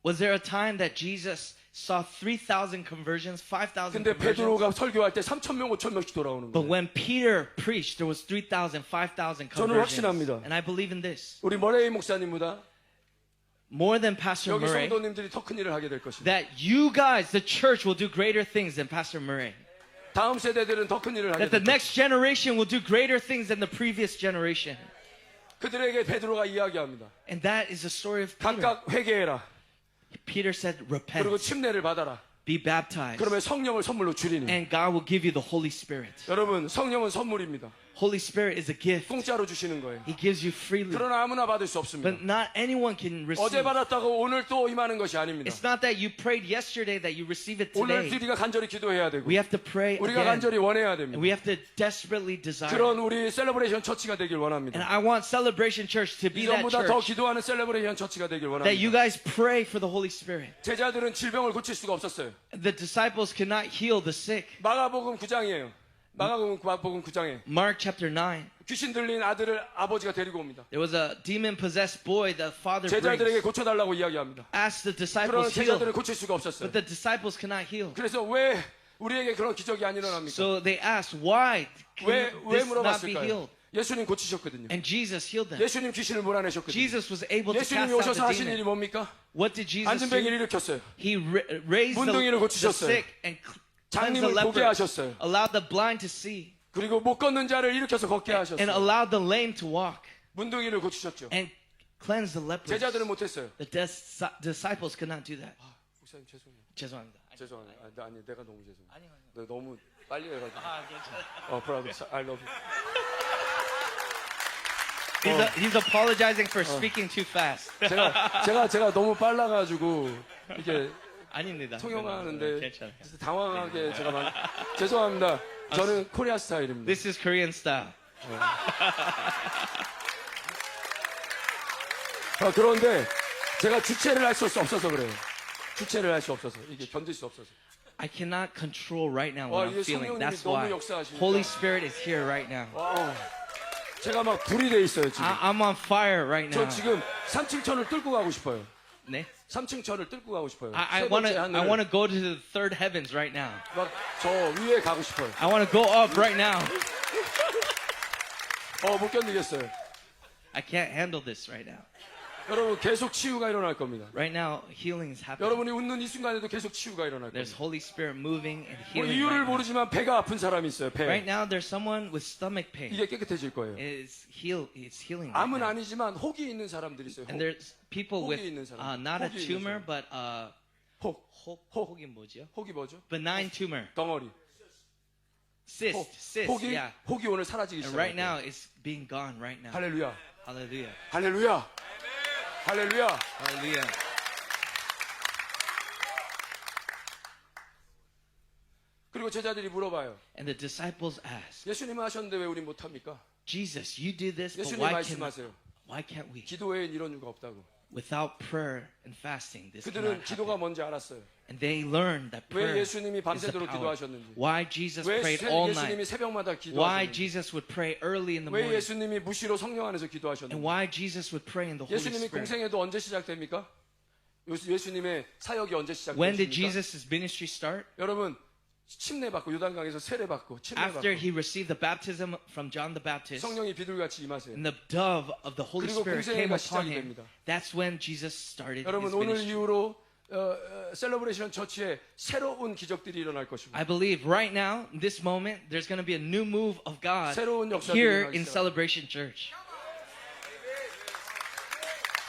Was there a time that Jesus saw 3,000 conversions, 5,000 근데 conversions? 베드로가 설교할 때 3천 명 5천 명씩 돌아오는 But 거예요. when Peter preached, there was 3,000, 5,000 저는 conversions. 확신합니다. And I believe in this. 우리 머레이 목사님보다 More than Pastor 여기 Murray, 성도님들이 더 큰 일을 하게 될 것입니다. that you guys, the church, will do greater things than Pastor Murray. 다음 세대들은 더 큰 일을 하게 That the 될 것입니다. next generation will do greater things than the previous generation. 그들에게 베드로가 이야기합니다. And that is the story of Peter. 각각 회개해라. Peter said, repent, 그리고 침례를 받아라. be baptized, 그러면 성령을 선물로 주리니. and God will give you the Holy Spirit. 여러분 성령은 선물입니다. Holy Spirit is a gift. 공짜로 주시는 거예요. He gives you freely. 그러나 아무나 받을 수 없습니다. But not anyone can receive. 어제 받았다고 오늘 또 임하는 것이 아닙니다. It's not that you prayed yesterday that you receive it 오늘 today. 우리가 간절히 기도해야 되고 We have to pray 우리가 again. 간절히 원해야 And 됩니다. we have to desperately desire. 그런 우리 셀러브레이션 처치가 되길 And 원합니다. I want Celebration Church to be that 이전보다 더 church. 기도하는 셀러브레이션 처치가 되길 That you 원합니다. guys pray for the Holy Spirit. 제자들은 질병을 고칠 수가 없었어요. The disciples could not heal the sick. 마가복음 9장이에요. 마가복음 9장에 Mark chapter 9. 귀신 들린 아들을 아버지가 데리고 옵니다. There was a demon-possessed boy the father 제자들에게 brings. 고쳐달라고 이야기합니다. Asked the 그러나 disciples heal. 제자들은 고칠 수가 없었어요. But the disciples could not heal. 그래서 왜 우리에게 그런 기적이 안 일어납니까? So they asked, why 왜 can this not be 물어봤을까요? healed? 예수님 고치셨거든요. And Jesus healed them. 예수님 귀신을 몰아내셨거든요. Jesus was able to cast 예수님이 out 오셔서 the 하신 일이 demon. 뭡니까? What did Jesus 안진뱅이를 do? 일으켰어요. He raised 문둥이를 the 고치셨어요. sick and cleansed the 장님을 보게 lepers, 하셨어요. allowed the blind to see, 그리고 못 걷는 자를 일으켜서 걷게 and 하셨어요. allowed the lame to walk, 문둥이를 고치셨죠. and cleansed the lepers. 제자들은 못했어요. The disciples could not do that. 목사님 죄송해요. 죄송합니다. 죄송해요. 아니 내가 너무 죄송해요. 아니요. 내가 너무 빨리 해가지고. 괜찮아요. 브라더, I love you. He's apologizing for speaking too fast. 제가 너무 빨라가지고 이게 아닙니다. 통역하는데 괜찮아요. 당황하게 제가 죄송합니다. 저는 코리아 스타일입니다. This is Korean style. 그런데 제가 주체를 할 수 없어서 그래요. 주체를 할 수 없어서 이게 견딜 수 없어서. I cannot control right now what 이게 I'm feeling. 성령님이 That's 너무 why 역사하시니까. Holy Spirit is here right now. 제가 막 불이 돼 있어요 지금. I'm on fire right 저 now. 지금 3층천을 뚫고 가고 싶어요. 네? 3층천을 뚫고 가고 싶어요. I 세 want 번째 to 하늘. go to the third heavens right now. 막저 위에 가고 싶어요. I want to go up right now. 못 견디겠어요. I can't handle this right now. 여러분 계속 치유가 일어날 겁니다. Right now, healing is happening. 여러분이 웃는 이 순간에도 계속 치유가 일어날 There's 겁니다. Holy Spirit moving and 뭐 healing. 이유를 Right now. 모르지만 배가 아픈 사람이 있어요. 배. Right now, there's someone with stomach pain. 이게 깨끗해질 거예요. It's healing. Right 암은 now. 아니지만 혹이 있는 사람들이 있어요. And there's people with 혹이 있는 사람. not a 혹이 있는 tumor, 사람. but 혹이 뭐죠? 혹이 뭐죠? Benign tumor. 덩어리. Cyst. 혹이 Yeah. 혹이 오늘 사라지기 And right 시작해요. now, it's being gone right now. 할렐루야. Hallelujah. 할렐루야. 할렐루야. Hallelujah. 그리고 제자들이 물어봐요. And the disciples asked, 예수님은 하셨는데 왜 우리 못합니까? Jesus, you do this, but 예수님 why 말씀하세요. can't we? 기도 외엔 이런 이유가 없다고. Without prayer and fasting, this 그들은 cannot 기도가 happen. 뭔지 알았어요. And they learned that 왜 prayer 예수님이 is the 밤새도록 power. 기도하셨는지. Why Jesus 왜 prayed all 예수님이 night. 새벽마다 Why 기도하셨는지. Jesus would pray early in the 왜 morning. 예수님이 무시로 성령 안에서 And 기도하셨는지. why Jesus would pray in the Holy 예수님이 Spirit. 공생애도 언제 시작됩니까? 예수님의 사역이 언제 When did 시작됩니까? Jesus' ministry start? 여러분 침례 받고 요단강에서 세례 받고 침례 After 받고 he received the baptism from John the Baptist, 성령이 비둘같이 임하세요. and the dove of the Holy 그리고 Spirit came 공생애가 upon 시작이 him, 됩니다. that's when Jesus started 여러분 his 오늘 ministry. 이후로 셀러브레이션 처치에 새로운 기적들이 일어날 것이고 I believe right now, in this moment, there's going to be a new move of God 새로운 역사들이 here 일어나기 in 시작합니다. Celebration Church.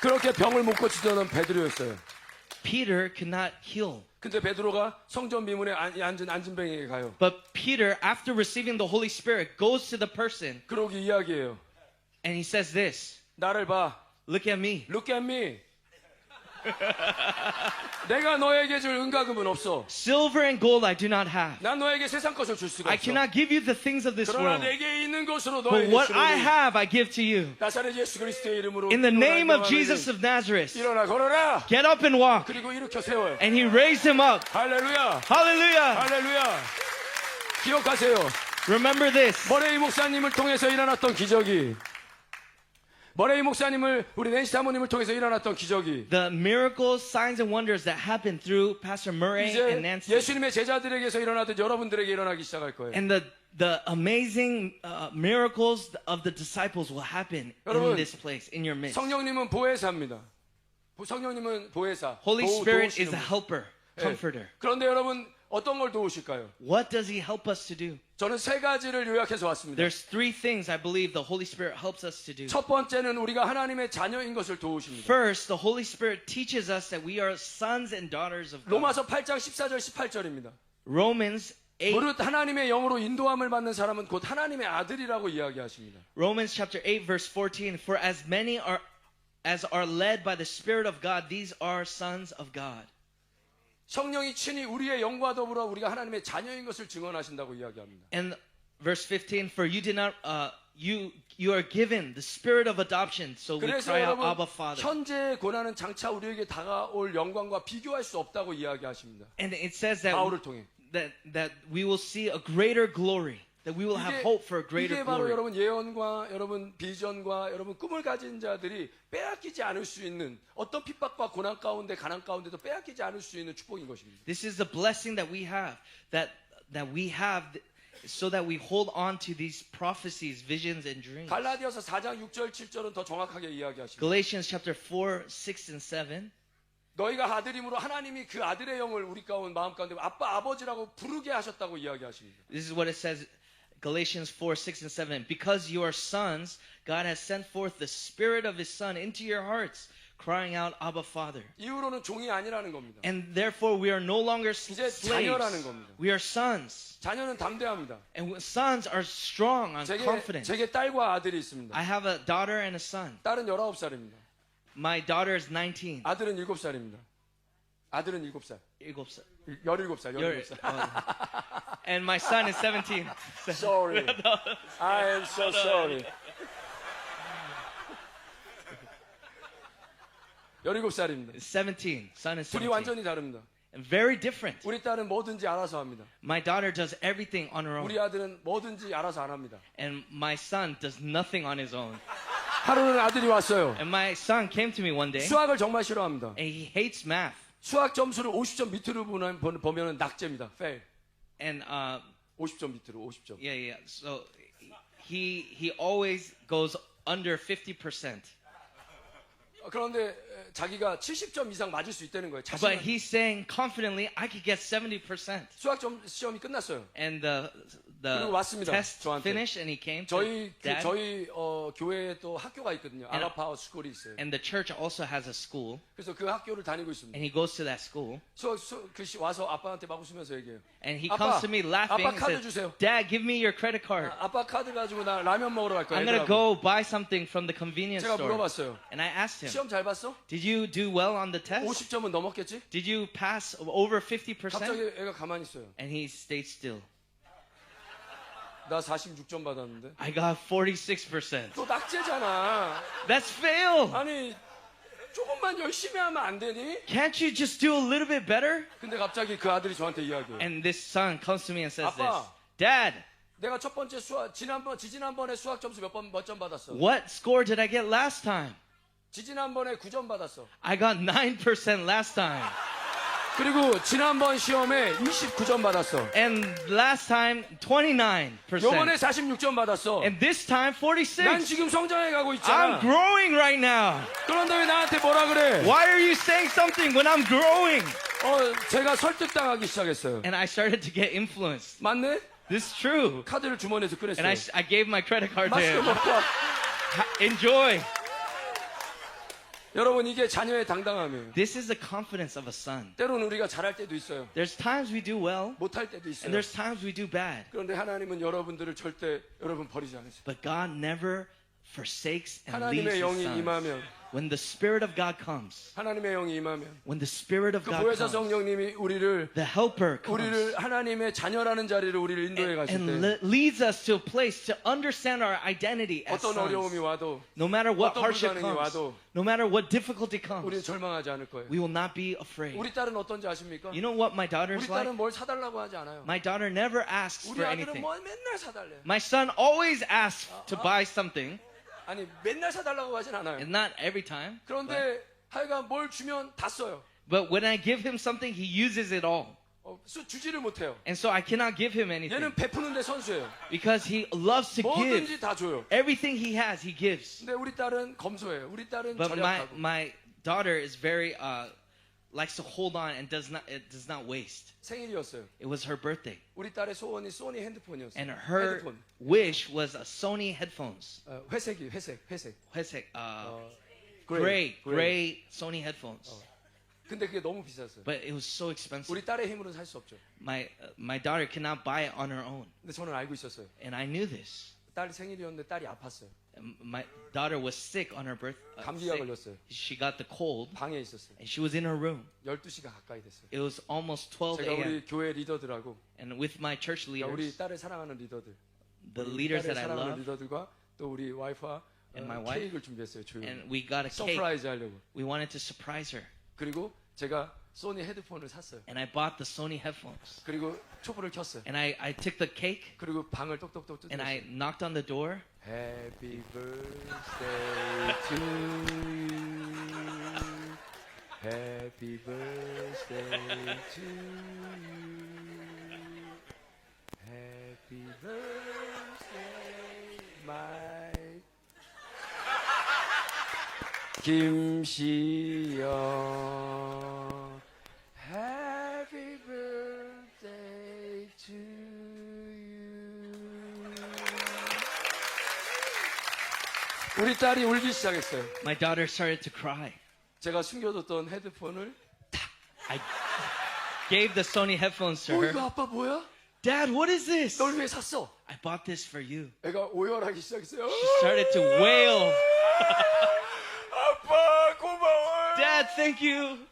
그렇게 병을 못 고치던 베드로였어요. Peter could not heal. 근데 베드로가 성전 미문에 앉은 안진뱅이에게 가요. But Peter, after receiving the Holy Spirit, goes to the person 그러기 이야기해요. and he says this, 나를 봐. look at me. Look at me. 내가 너에게 줄 은가금은 없어. Silver and gold I do not have. 난 너에게 세상 것을 줄 수가 I 없어. cannot give you the things of this 그러나 world. 내게 있는 것으로 But 너에게 what I 주노니 have, I give to you. 나사렛 예수 그리스도의 이름으로 In the name of 일어나 Jesus of Nazareth, 일어나 걸어라. get up and walk. 그리고 일으켜 세워요. And he raised him up. 할렐루야. Hallelujah. 할렐루야. 기억하세요. Remember this. 머레이 목사님을 통해서 일어났던 기적이 머레이 목사님을 우리 낸시 사모님을 통해서 일어났던 기적이 The miracles, signs, and wonders that happened through Pastor Murray and 이제 Nancy. 예수님의 제자들에게서 일어나듯 여러분들에게 일어나기 시작할 거예요. And the amazing miracles of the disciples will happen in 여러분, this place, in your midst. 성령님은 보혜사입니다. 성령님은 보혜사. Holy Spirit is 도우시는 a 분. helper, 예. comforter. 그런데 여러분 어떤 걸 도우실까요? What does he help us to do? 저는 세 가지를 요약해서 왔습니다. There's three things I believe the Holy Spirit helps us to do. 첫 번째는 우리가 하나님의 자녀인 것을 도우십니다. First, the Holy Spirit teaches us that we are sons and daughters of God. 로마서 8장 14절 18절입니다. Romans 8, 무릇 하나님의 영으로 인도함을 받는 사람은 곧 하나님의 아들이라고 이야기하십니다. Romans chapter 8 verse 14, for as many as are led by the Spirit of God, these are sons of God. 성령이 친히 우리의 영과 더불어 우리가 하나님의 자녀인 것을 증언하신다고 이야기합니다. And verse 15, for you did not you are given the spirit of adoption, so we 그래서 cry out 여러분 Abba Father. 현재의 고난은 장차 우리에게 다가올 영광과 비교할 수 없다고 이야기하십니다. And it says that 바울을 통해. that we will see a greater glory, that we will have hope for a greater 이게 바로 glory. 여러분 예언과 여러분 비전과 여러분 꿈을 가진 자들이 빼앗기지 않을 수 있는 어떤 핍박과 고난 가운데 가난 가운데도 빼앗기지 않을 수 있는 축복인 것입니다. This is the blessing that we have, that we have, so that we hold on to these prophecies, visions, and dreams. 갈라디아서 4장 6절 7절은 더 정확하게 이야기하십니다. Galatians chapter 4, 6, and 7. 너희가 아들임으로 하나님이 그 아들의 영을 우리 가운데 마음 가운데 아빠 아버지라고 부르게 하셨다고 이야기하십니다. This is what it says, Galatians 4, 6, and 7. Because you are sons, God has sent forth the Spirit of His Son into your hearts, crying out, Abba, Father. 이후로는 종이 아니라는 겁니다. And therefore we are no longer 이제 slaves. 자녀라는 겁니다. We are sons. 자녀는 담대합니다. And sons are strong and confident. 제게 딸과 아들이 있습니다. I have a daughter and a son. 딸은 19살입니다. My daughter is 19. 아들은 7살입니다. 아들은 7살. 7살. 17살. And my son is 17. Sorry. I am so sorry. 17살입니다. 17. Son is 둘이 17. 완전히 다릅니다. And very different. 우리 딸은 뭐든지 알아서 합니다. My daughter does everything on her own. 우리 아들은 뭐든지 알아서 안 합니다. And my son does nothing on his own. 하루는 아들이 왔어요. And my son came to me one day, 수학을 정말 싫어합니다. and he hates math. 수학 점수를 50점 밑으로 보면 낙제입니다. fail. And 50점 밑으로 50점. yeah. So he always goes under 50%. 그런데 자기가 70점 이상 맞을 수 있다는 거예요. But 자신은. he's saying confidently, I could get 70%. 수학 시험이 끝났어요. And the 그리고 왔습니다, test 저한테. finished, and he came to 저희 Dad. 저희 교회에 또 학교가 있거든요. 아가파워 스쿨이 있어요. And the church also has a school, 그래서 그 학교를 다니고 있습니다. and he goes to that school. 와서 아빠한테 막 웃으면서 얘기해요. And he 아빠, comes to me laughing 아빠 and 카드 says, 주세요. Dad, give me your credit card. 아빠 카드 가지고 나 라면 먹으러 갈 거야. I'm going to 애들하고. go buy something from the convenience 제가 store. 물어봤어요. And I asked him, 시험 잘 봤어? did you do well on the test? 50점은 넘었겠지? Did you pass over 50%? 갑자기 애가 가만히 있어요. And he stayed still. 나 46점 받았는데. I got 46%. 또 낙제잖아. That's fail. 아니 조금만 열심히 하면 안 되니? Can't you just do a little bit better? 근데 갑자기 그 아들이 저한테 이야기해요. And this son comes to me and says this. 아빠. Dad, 내가 첫 번째 지지난번에 수학 점수 몇 점 받았어? what score did I get last time? 지지난번에 9점 받았어. I got 9% last time. 그리고 지난번 시험에 29점 받았어. And last time, 29%. 요번에 46점 받았어. And this time, 난 46. 지금 성장해 가고 I'm 있잖아. growing right now. 그런데 왜 나한테 뭐라 그래? Why are you saying something when I'm growing? 제가 설득당하기 시작했어요. And I started to get influenced. 맞네? This is true. 카드를 주머니에서 And 꺼냈어요. I gave my credit card to 맛있게 him. 먹고 와. Enjoy. 여러분 이게 자녀의 당당함이에요. This is the confidence of a son. 때로는 우리가 잘할 때도 있어요. There's times we do well, 못할 때도 있어요. and there's times we do bad. 그런데 하나님은 여러분들을 절대 여러분 버리지 않으세요. But God never forsakes and leaves 하나님의 his 영이 sons. 임하면 When the Spirit of God comes, 하나님의 영이 임하면 when the Spirit of 그 God 보혜사 comes, 성령님이 우리를 the Helper comes 우리를 하나님의 자녀라는 자리를 우리를 인도해 가실 and 때 leads us to a place to understand our identity as 어떤 어려움이 sons. 와도 No matter what 어떤 hardship 불가능이 comes, 와도 no matter what difficulty 우리는 comes, 절망하지 않을 거예요. we will not be afraid. 우리 딸은 어떤지 아십니까? You know what my 우리 daughter's like? 딸은 뭘 사달라고 하지 않아요. My daughter never asks 우리 for 아들은 anything. 뭘 맨날 사달래. My son always asks to buy something, 아니 맨날 사달라고 하진 않아요. and not every time. 그런데 하여간 뭘 주면 다 써요. But when I give him something, he uses it all. 주지를 못해요. And so I cannot give him anything 얘는 베푸는데 선수예요. because he loves to give. 뭐든지 다 줘요. Everything he has, he gives. 근데 우리 딸은 검소해요. 우리 딸은 But 절약하고. my daughter is very likes to hold on and does not waste. 생일이었어요. It was her birthday, 우리 딸의 소원이 소니 핸드폰이었어요. and her 핸드폰. wish was a Sony headphones. 회색. 회색, 그레이. gray Sony headphones. 근데 그게 너무 비쌌어요. But it was so expensive. 우리 딸의 힘으로는 살 수 없죠. My daughter cannot buy it on her own, 근데 저는 알고 있었어요. and I knew this. 딸 생일이었는데 딸이 아팠어요. My daughter was sick on her birth. 감기가 sick. 걸렸어요. She got the cold, 방에 있었어요. and she was in her room. 12시가 가까이 됐어요. It was almost 12 제가 a.m. 우리 교회 리더들하고 And with my church 그러니까 우리 leaders, 딸을 사랑하는 리더들, the 우리 leaders 딸을 that I 사랑하는 love, 리더들과 또 우리 와이프와 And my wife. 케이크를 준비했어요. 조용히. and we got a cake. 서프라이즈 하려고. We wanted to surprise her, 그리고 제가 소니 헤드폰을 샀어요. and I bought the Sony headphones. 그리고 촛불을 켰어요. And I took the cake, 그리고 방을 똑똑똑 and I 뜯었어요. knocked on the door, Happy birthday to you. Happy birthday to you. Happy birthday, my 김시영. Happy birthday to you. 우리 딸이 울기 시작했어요. my daughter started to cry. 제가 숨겨뒀던 헤드폰을 I gave the Sony headphones to 이거 her. 아빠 뭐야? Dad, what is this? 널 왜 샀어? I bought this for you. 애가 오열하기 시작했어요. She started to wail. 아빠 고마워요. Dad, thank you.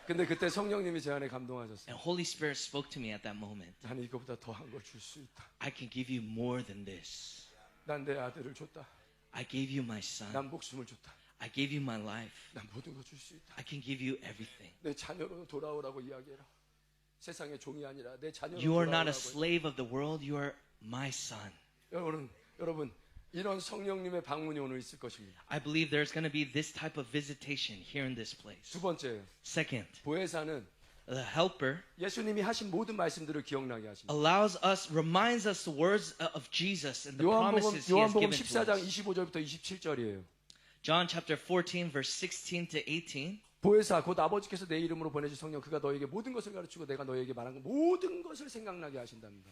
근데 그때 성령님이 제 안에 감동하셨어요. And Holy Spirit spoke to me at that moment. 나는 이거보다 더한 걸 줄 수 있다. I can give you more than this. 난 내 아들을 줬다. I gave you my son. 난 목숨을 줬다. I gave you my life. 난 모든 걸 줄 수 있다. I can give you everything. 내 자녀로 돌아오라고 이야기해라. 세상의 종이 아니라 내 자녀로 You are not a 돌아오라고. slave of the world. You are my son. 여러분 이런 성령님의 방문이 오늘 있을 것입니다. I believe there's going to be this type of visitation here in this place. 두 번째, Second, 보혜사는 the helper 예수님이 하신 모든 말씀들을 기억나게 하십니다. reminds us the words of Jesus and the 요한복음 promises he has 요한복음 given to 14장 us. 25절부터 27절이에요. John chapter 14 verse 16 to 18. 보혜사 곧 아버지께서 내 이름으로 보내신 성령 그가 너에게 모든 것을 가르치고 내가 너에게 말한 것 모든 것을 생각나게 하신답니다.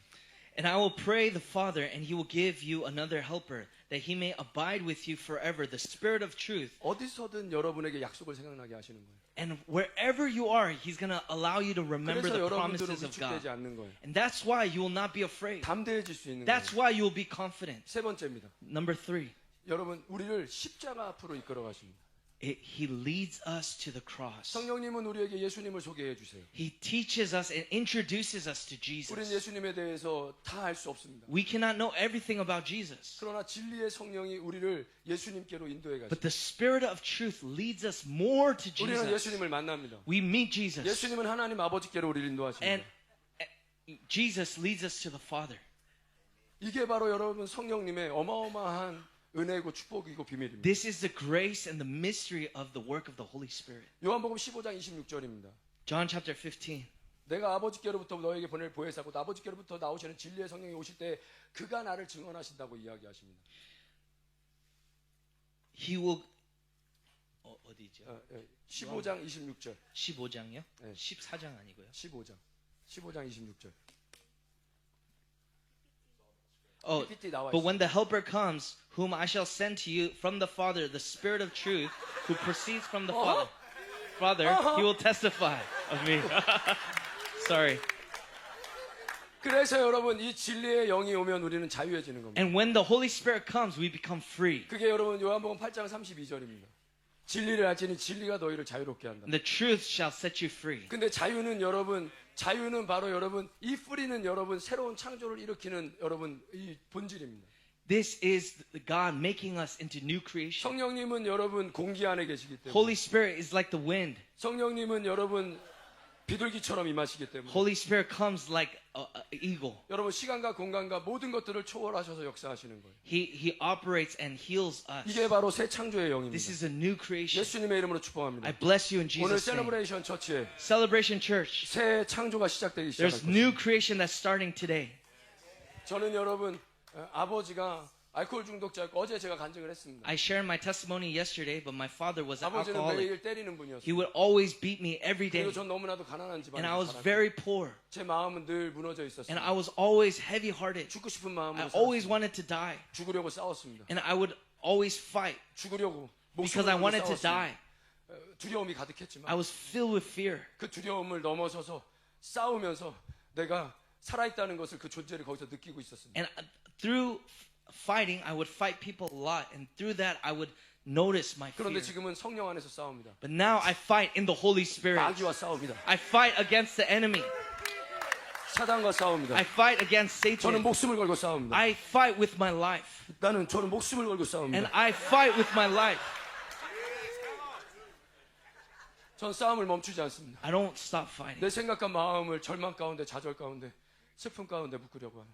And I will pray the Father, and he will give you another helper, that he may abide with you forever, the Spirit of truth. 어디서든 여러분에게 약속을 생각나게 하시는 거예요. And wherever you are, he's going to allow you to remember 그래서 the 여러분들은 promises of God. 위축되지 않는 거예요. And that's why you will not be afraid. 담대해질 수 있는 That's 거예요. why you will be confident. 세 번째입니다. Number 3, 여러분 우리를 십자가 앞으로 이끌어 가십니다. he leads us to the cross. 성령님은 우리에게 예수님을 소개해 주세요. He teaches us and introduces us to 우리는 Jesus. 예수님에 대해서 다 알 수 없습니다. We cannot know everything about Jesus. 그러나 진리의 성령이 우리를 예수님께로 인도해 But 가십니다. the Spirit of truth leads us more to 우리는 Jesus. 예수님을 만납니다. We meet Jesus. 예수님은 하나님 아버지께로 우리를 And 인도하십니다. Jesus leads us to the Father. 이게 바로 여러분 성령님의 어마어마한 은혜고 축복이고 비밀입니다. This is the grace and the mystery of the work of the Holy Spirit. 요한복음 15장 26절입니다. John chapter 15. 내가 아버지께로부터 너에게 보낼 보혜사고 아버지께로부터 나오시는 진리의 성령이 오실 때 그가 나를 증언하신다고 이야기하십니다. He will 어디죠? 15장 26절. 15장이요? 네. 14장 아니고요. 15장 26절. Oh, PPT 나와 but 있어요. when the helper comes, whom I shall send to you from the Father, the Spirit of truth, who proceeds from the Father, he will testify of me. Sorry. 그래서 여러분 이 진리의 영이 오면 우리는 자유해지는 겁니다. And when the Holy Spirit comes, we become free. 그게 여러분 요한복음 8장 32절입니다. 진리를 알지니 진리가 너희를 자유롭게 한다. The truth shall set you free. 근데 자유는 바로 여러분 이 뿌리는 여러분 새로운 창조를 일으키는 여러분 이 본질입니다. This is God making us into new creation. 성령님은 여러분 공기 안에 계시기 때문에 Holy Spirit is like the wind. 성령님은 여러분 비둘기처럼 임하시기 때문에 Holy Spirit comes like an eagle. 여러분 시간과 공간과 모든 것들을 초월하셔서 역사하시는 거예요. He operates and heals us. 이게 바로 새 창조의 This 영입니다. is a new creation. 예수님의 이름으로 축복합니다. I bless you in 오늘 Jesus' name. 셀러브레이션 처치에 Celebration Church. 새 창조가 시작되기 시작할 There's 것입니다. new creation that's starting today. 저는 여러분 아버지가 알코올 중독자였고 어제 제가 간증을 했습니다. I shared my testimony yesterday, but my father was an 아버지는 alcoholic. 매일 때리는 분이었어요. He would always beat me every day. 그리고 전 너무나도 가난한 And I was 집안에서 very poor. 제 마음은 늘 무너져 And 있었어요. I was always heavy-hearted. 죽고 싶은 I 마음으로 always 살았어요. wanted to die. 죽으려고 싸웠습니다. And I would always fight 죽으려고 because 목숨을 I 걸고 wanted to 싸웠습니다. die. 두려움이 I 가득했지만 was filled with fear. 그 두려움을 넘어서서 싸우면서 내가 살아있다는 것을 그 존재를 거기서 느끼고 있었습니다. And through fighting, I would fight people a lot. And through that, I would notice my fear. 그런데 지금은 성령 안에서 싸웁니다. But now I fight in the Holy Spirit. 마귀와 싸웁니다. I fight against the enemy. 사단과 싸웁니다. I fight against 저는 Satan. 목숨을 걸고 싸웁니다. I fight with my life. 저는 목숨을 걸고 And 싸웁니다. I fight with my life. 전 싸움을 멈추지 않습니다. I don't stop fighting. 내 생각과 마음을 절망 가운데, 좌절 가운데, 슬픔 가운데 묶으려고 하는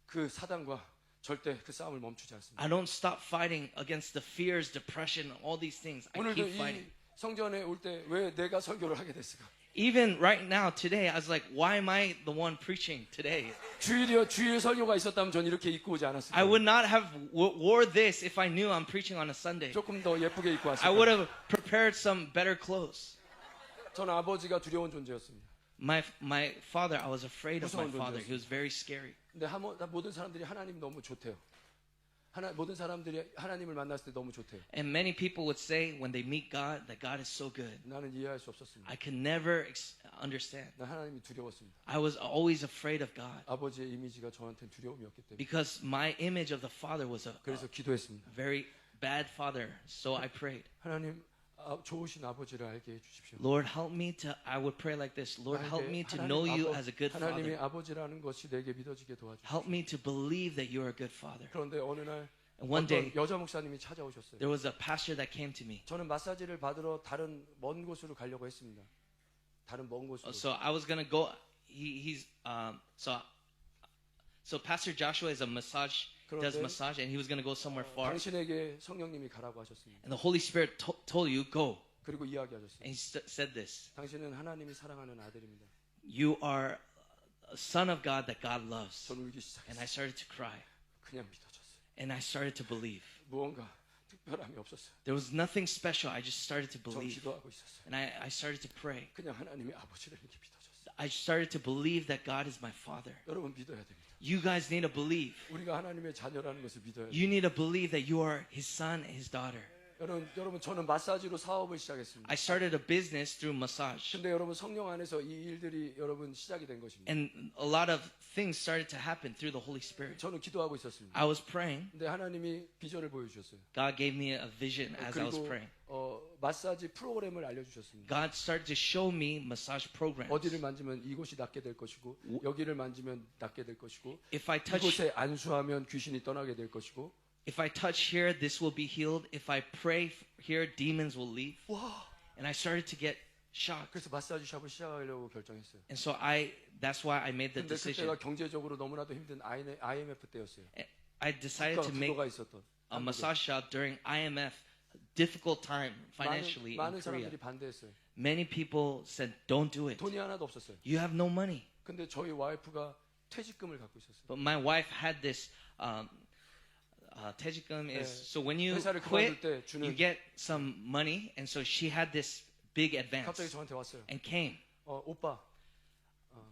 그 사단과 절대 그 싸움을 멈추지 않습니다. I don't stop fighting against the fears, depression, all these things. I 오늘도 keep 이 fighting. 성전에 올 때 왜 내가 설교를 하게 됐을까? Even right now, today, I was like, why am I the one preaching today? 주일 설교가 있었다면 전 이렇게 입고 오지 않았을 I 거예요. would not have wore this if I knew I'm preaching on a Sunday. 조금 더 예쁘게 입고 왔을 I would 거예요. have prepared some better clothes. 저는 아버지가 두려운 존재였습니다. My father, I was afraid of my 무서운 father. 존재였어요. He was very scary. 근데 모든 사람들이 하나님 너무 좋대요. 모든 사람들이 하나님을 만났을 때 너무 좋대요. And many people would say when they meet God that God is so good. 나는 이해할 수 없었습니다. I could never understand. 난 하나님이 두려웠습니다. I was always afraid of God 아버지의 이미지가 저한테는 두려움이었기 때문에. because my image of the father was a 그래서 기도했습니다. very bad father. So I prayed, 하나님 좋으신 아버지를 알게 해주십시오. Lord, help me to, I would pray like this, Lord, help me to know you as a good 하나님의 father. 아버지라는 것이 내게 믿어지게 도와주십시오. Help me to believe that you are a good father. 그런데 어느 날 And one 어떤 day, 여자 목사님이 찾아오셨어요. there was a pastor that came to me. 저는 마사지를 받으러 다른 먼 곳으로 가려고 했습니다. 다른 먼 곳으로. So I was gonna go. So Pastor Joshua is a massage, does 그런데 massage, and he was gonna go somewhere far. 당신에게 성령님이 가라고 하셨습니다. And the Holy Spirit told you go. 그리고 이야기하셨어요. And he said this: 당신은 하나님이 사랑하는 아들입니다. You are a son of God that God loves. 저는 울기 And I 시작했어요. started to cry, 그냥 믿어졌어요. and I started to believe. 무언가 특별함이 없었어요. There was nothing special. I just started to 전 believe, 기도하고 있었어요. and I started to pray. 그냥 하나님의 아버지를 이렇게 믿어졌어요. I started to believe that God is my Father. 여러분 믿어야 됩니다. You guys need to believe. 우리가 하나님의 자녀라는 것을 믿어야 돼요. You need to believe that you are His son and His daughter. 여러분 저는 마사지로 사업을 시작했습니다. I started a business through massage. 근데 여러분 성령 안에서 이 일들이 여러분 시작이 된 것입니다. And a lot of things started to happen through the Holy Spirit. 저는 기도하고 있었습니다. I was praying. 근데 하나님이 비전을 보여주셨어요. God gave me a vision as I was 그리고 praying. 마사지 프로그램을 알려주셨습니다. God started to show me massage programs. 어디를 만지면 이곳이 낫게 될 것이고 여기를 만지면 낫게 될 것이고 If I touch, 이곳에 안수하면 귀신이 떠나게 될 것이고 if I touch here, this will be healed. If I pray here, demons will leave. 와 And I started to get shocked. 그래서 마사지 샵을 시작하려고 결정했어요. And so that's why I made the 근데 decision. 그때가 경제적으로 너무나도 힘든 IMF 때였어요. I decided to make 국가가 있었던 a massage shop during IMF, difficult time financially 많은 in Korea. 사람들이 반대했어요. Many people said, don't do it. 돈이 하나도 없었어요. You have no money. 근데 저희 와이프가 퇴직금을 갖고 있었어요. But my wife had this, 퇴직금 is, 네. so when you 회사를 quit, 그만둘 때 주는- you get some money. And so she had this big advance 갑자기 저한테 왔어요. and came. 오빠.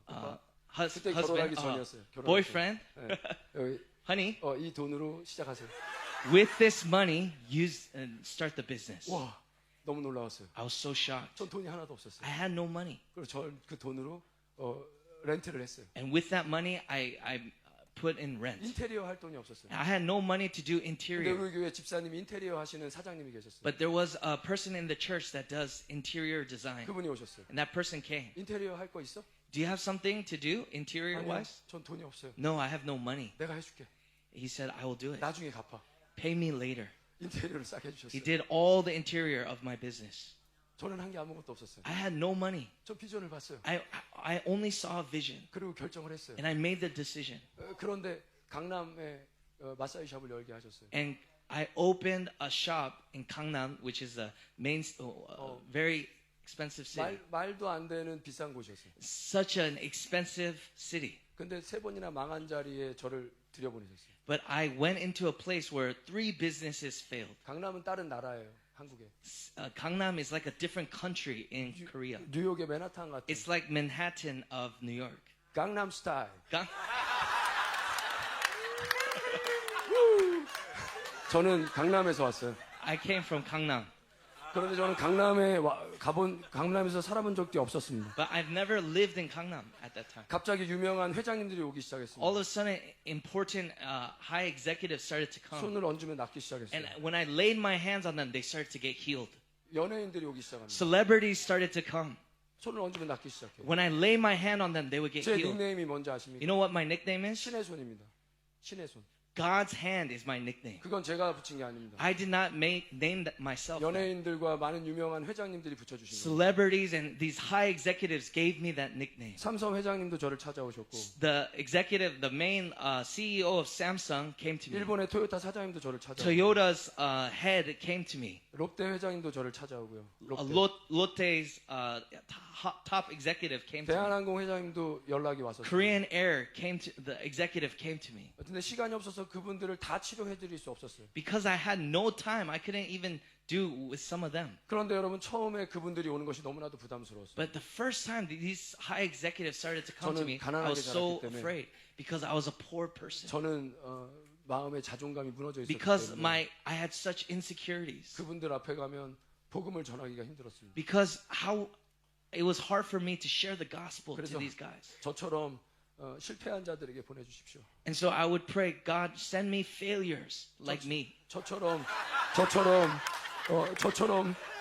오빠. Husband, 그때 결혼하기 전이었어요. 결혼하기 boyfriend, 전. 네. 여기, honey, 이 돈으로 시작하세요. with this money, use and start the business. 와, 너무 놀라웠어요. I was so shocked. 전 돈이 하나도 없었어요. I had no money. 그리고 저 그 돈으로 렌트를 했어요. And with that money, I put in rent. 인테리어 할 돈이 없었어요. I had no money to do 근데 interior. 우리 교회 집사님이 인테리어 하시는 사장님이 계셨어요. But there was a person in the church that does interior design. 그분이 오셨어요. And that person came. 인테리어 할 거 있어? Do you have something to do interior 아니요, wise? 전 돈이 없어요. No, I have no money. 내가 해줄게. He said, I will do it. 나중에 갚아. Pay me later. 인테리어를 싸게 He 해주셨어요. did all the interior of my business. 저는 한 게 아무것도 없었어요. I had no money. 저 비전을 봤어요. I only saw a vision. 그리고 결정을 했어요. And I made the decision. 그런데 강남에 마사지 샵을 열게 하셨어요. And I opened a shop in Gangnam, which is a main, very expensive city. 말도 안 되는 비싼 곳이었어요. Such an expensive city. 근데 3번이나 망한 자리에 저를 들여보내셨어요. But I went into a place where 3 businesses failed. 강남은 다른 나라예요. 한국에. Gangnam is like a different country in Korea. 뉴욕의 맨하탄 같은. It's like Manhattan of New York. 강남 스타일. 저는 강남에서 왔어요. I came from Gangnam. 그런데 저는 강남에서 살아본 적도 없었습니다. But I've never lived in Gangnam at that time. 갑자기 유명한 회장님들이 오기 시작했습니다. All of a sudden, important high executives started to come. 손을 얹으면 낫기 시작했어요. And when I laid my hands on them, they started to get healed. 연예인들이 오기 시작합니다. Celebrities started to come. 손을 얹으면 낫기 시작해요. When I lay my hand on them, they would get 제 healed. 닉네임이 뭔지 아십니까? You know what my nickname is? 신의 손입니다. 신의 손. God's hand is my nickname. 그건 제가 붙인 게 아닙니다. I did not name that myself. that. 연예인들과 많은 유명한 회장님들이 붙여주신 거예요. Celebrities and these high executives gave me that nickname. 삼성 회장님도 저를 찾아오셨고 The executive, the main CEO of Samsung came to me. 일본의 토요타 사장님도 저를 찾아오고 Toyota's head came to me. 롯데 회장님도 저를 찾아오고요. 롯데. Lotte's top executive came to me. 대한항공 회장님도 연락이 왔었어요. Korean Air the executive came to me. 근데 시간이 없어서 그분들을 다 치료해드릴 수 없었어요. Because I had no time, I couldn't even do with some of them. 그런데 여러분 처음에 그분들이 오는 것이 너무나도 부담스러웠어요. But the first time these high executives started to come to 저는 me, I 가난하게 was so 자랐기 때문에. afraid because I was a poor person. 저는 마음의 자존감이 무너져 있었기 Because 때문에 I had such insecurities. 그분들 앞에 가면 복음을 전하기가 힘들었습니다. Because it was hard for me to share the gospel to 그래서 these guys. 저처럼 실패한 자들에게 보내주십시오. And so I would pray, God, send me failures like me. 저처럼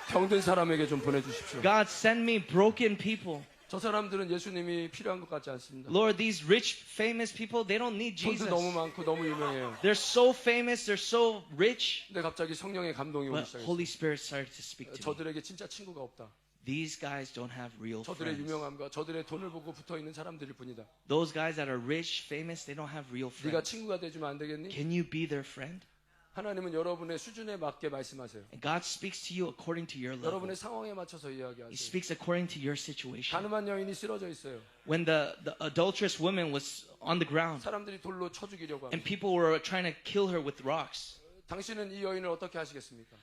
병든 사람에게 좀 보내주십시오. God, send me broken people. 저 사람들은 예수님이 필요한 것 같지 않습니다. Lord, these rich, famous people, they don't need 돈도 Jesus. 너무 많고 너무 유명해요. They're so famous, they're so rich. 근데 갑자기 성령의 감동이 오기 But 시작했어요. Holy Spirit started to speak to me. 저들에게 진짜 친구가 없다. These guys don't have real 저들의 friends. 유명함과 저들의 돈을 보고 붙어 있는 사람들일 뿐이다. Those guys that are rich, famous, they don't have real 네가 friends. 친구가 되주면 안 되겠니? Can you be their friend? 하나님은 여러분의 수준에 맞게 말씀하세요. And God speaks to you according to your level. 여러분의 상황에 맞춰서 He 이야기하세요. speaks according to your situation. 가늠한 여인이 쓰러져 있어요. When the adulterous woman was on the ground 사람들이 돌로 쳐 죽이려고 and 합니다. people were trying to kill her with rocks, 당신은 이 여인을 어떻게 하시겠습니까?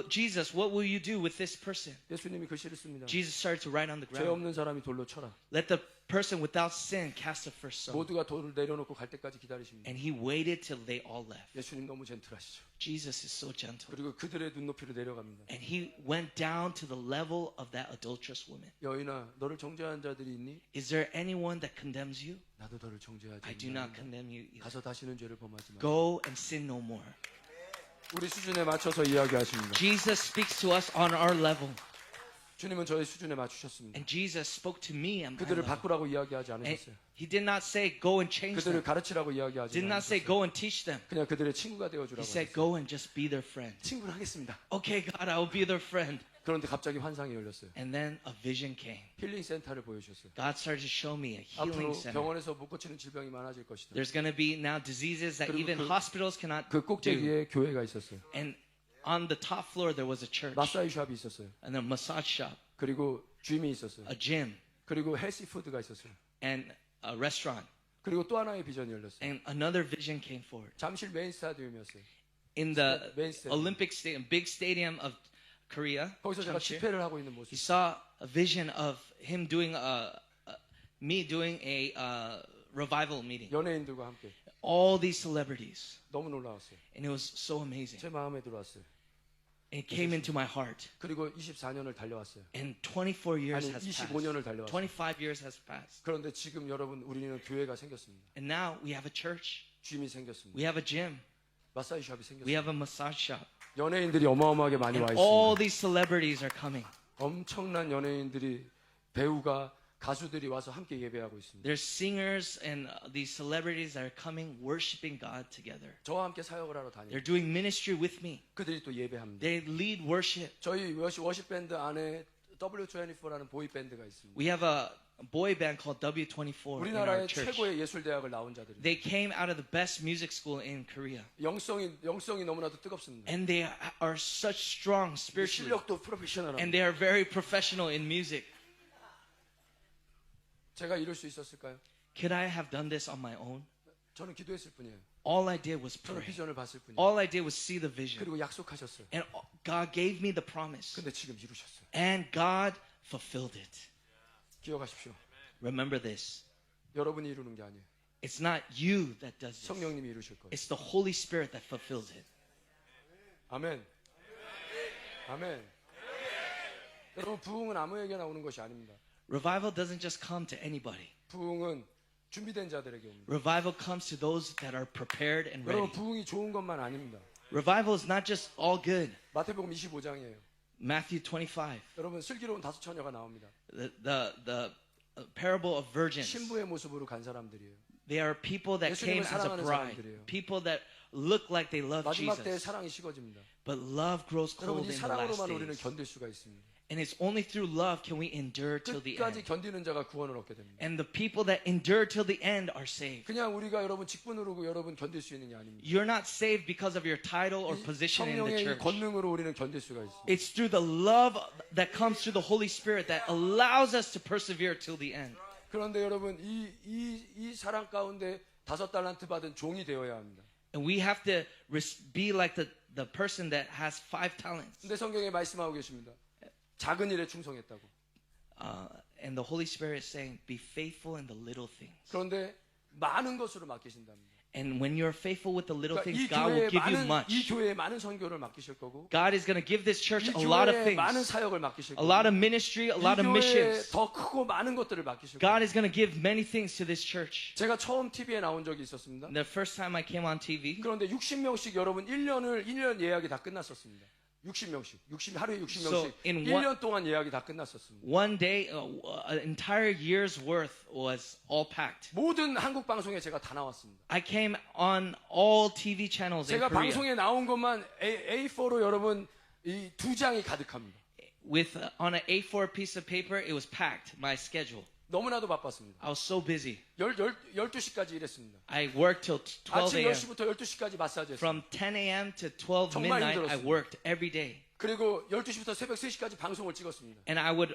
Jesus, what will you do with this person? 예수님이 글씨를 씁니다. Jesus started to write on the 죄 ground. 없는 사람이 돌로 쳐라. Let the person without sin cast the first stone. 모두가 돌을 내려놓고 갈 때까지 기다리십니다. And he waited till they all left. 예수님 너무 젠틀하시죠. Jesus is so gentle. 그리고 그들의 눈높이로 내려갑니다. And he went down to the level of that adulterous woman. 여인아, 너를 정죄한 자들이 있니? Is there anyone that condemns you? 나도 너를 정죄하지 I do not 않는다. condemn you either. 가서 다시는 죄를 범하지 마. Go and sin no more. 우리 수준에 맞춰서 이야기하십니다. Jesus speaks to us on our level. 주님은 저의 수준에 맞추셨습니다. And Jesus spoke to me on my 그들을 level. 바꾸라고 이야기하지 And 않으셨어요. he did not say go and change 그들을 them. 가르치라고 이야기하지 Did not say 않으셨어요. go and teach them. 그냥 그들의 친구가 He 되어주라고 said 하셨어요. go and just be their friend. 친구를 하겠습니다. Okay, God, I will be their friend. 그런데 갑자기 환상이 열렸어요. And then a vision came. 힐링 센터를 보여주셨어요. God started to show me a 앞으로 healing center. 병원에서 못 고치는 질병이 많아질 것이다. There's going to be now diseases that 그리고 even 그- hospitals cannot 그 do. 꼭대기에 교회가 있었어요. And on the top floor there was a church 마사지 샵이 있었어요. and a massage shop, 그리고 짐이 있었어요. a gym, 그리고 헬시푸드가 있었어요. and a restaurant. 그리고 또 하나의 비전이 열렸어요. And another vision came forward. 잠실 메인 스타디움이었어요. In the Main stadium. Olympic stadium, big stadium of Korea, 거기서 제가 Jamsil, 집회를 하고 있는 모습. he saw a vision of him doing me doing a revival meeting. 연예인들과 함께 All these celebrities. 너무 놀라웠어요. And it was so amazing. 제 마음에 들어왔어요. It came into my heart. 그리고 24년을 달려왔어요. And 24 years 아니 has passed. 25년을 달려왔어요. 25 years has passed. 그런데 지금 여러분 우리는 교회가 생겼습니다. And now we have a church. gym이 생겼습니다. We have a gym. 마사지 샵이 We 생겼습니다. have a massage shop. 연예인들이 어마어마하게 많이 와 And all 있습니다. these celebrities are coming. 엄청난 연예인들이 배우가 가수들이 와서 함께 예배하고 있습니다. There's singers and these celebrities that are coming worshiping God together. 저와 함께 사역을 하러 다니고 They're doing ministry with me. 그들이 또 예배합니다. They lead worship. 저희 워십 밴드 안에 W24라는 보이 밴드가 있습니다. We have a boy band called W24 in our 우리나라의 church. 최고의 예술 대학을 나온 자들이 They came out of the best music school in Korea. 영성이 너무나도 뜨겁습니다. And they are such strong spiritually. 실력도 프로페셔널합니다. And they are very professional in music. 제가 이룰 수 있었을까요? Could I have done this on my own? 저는 기도했을 뿐이에요. All I did was 저는 pray. 비전을 봤을 뿐이에요. All I did was see the vision. 그리고 약속하셨어요. And God gave me the promise. 근데 지금 이루셨어요. And God fulfilled it. 기억하십시오. Remember this. 여러분이 이루는 게 아니에요. It's not you that does this. 성령님이 이루실 거예요. It's the Holy Spirit that fulfills it. 아멘. 아멘. 여러분 부흥은 아무에게나 오는 것이 아닙니다. Revival doesn't just come to anybody. 부흥은 준비된 자들에게 옵니다. Revival comes to those that are prepared and 여러분 ready. 부흥이 좋은 것만 아닙니다. Revival is not just all good. 마태복음 25장이에요. Matthew 25, 여러분 슬기로운 다섯 처녀가 나옵니다. the parable of virgins. 신부의 모습으로 간 사람들이에요. They are people that came 예수님을 as a 사랑하는 bride. 사람들이에요. People that look like they love 마지막 때에 Jesus. 사랑이 식어집니다. But love grows 여러분 cold 이 in the last 사랑으로만 우리는 days. 견딜 수가 있습니다. And it's only through love can we endure till the 끝까지 end. 견디는 자가 구원을 얻게 됩니다. And the people that endure till the end are saved. 그냥 우리가 여러분 직분으로 여러분 견딜 수 있는 게 아닙니다. You're not saved because of your title or position in the 성령의 이 church. 권능으로 우리는 견딜 수가 있습니다. It's through the love that comes through the Holy Spirit that allows us to persevere till the end. 그런데 여러분 이 사랑 가운데 5달란트 받은 종이 되어야 합니다. And we have to be like the person that has 5 talents. 근데 성경에 말씀하고 계십니다. 작은 일에 충성했다고. And the Holy Spirit is saying, be faithful in the little things. 그런데 많은 것으로 맡기신답니다. And when you're faithful with the little 그러니까 things, 이 God will 교회에 give you 이 much. 교회에 많은 선교를 맡기실 거고, God is going to give this church 이 a lot of 교회에 많은 things. 사역을 맡기실 A 거고, lot of ministry, a lot 이 of 교회에 missions. 더 크고 많은 것들을 맡기실 God 거고. is going to give many things to this church. 제가 처음 TV에 나온 적이 있었습니다. The first time I came on TV, 그런데 60명씩 여러분 1년 예약이 다 끝났었습니다. 60명씩. 하루에 60명씩. So, in 1년 동안 예약이 다 끝났었습니다. one day, an entire year's worth was all packed. 모든 한국 방송에 제가 다 나왔습니다. I came on all TV channels in 제가 Korea 방송에 나온 것만 A4로 여러분 이 2장이 가득합니다. with on an A4 piece of paper. It was packed. My schedule. 너무나도 바빴습니다. I was so busy. 12시까지 일했습니다. I worked till 12 아침 a.m. 10시부터 12시까지 마사지 했습니다. From 10 a.m. to 12 정말 midnight, I 힘들었습니다. worked every day. 그리고 12시부터 새벽 3시까지 방송을 찍었습니다. And I would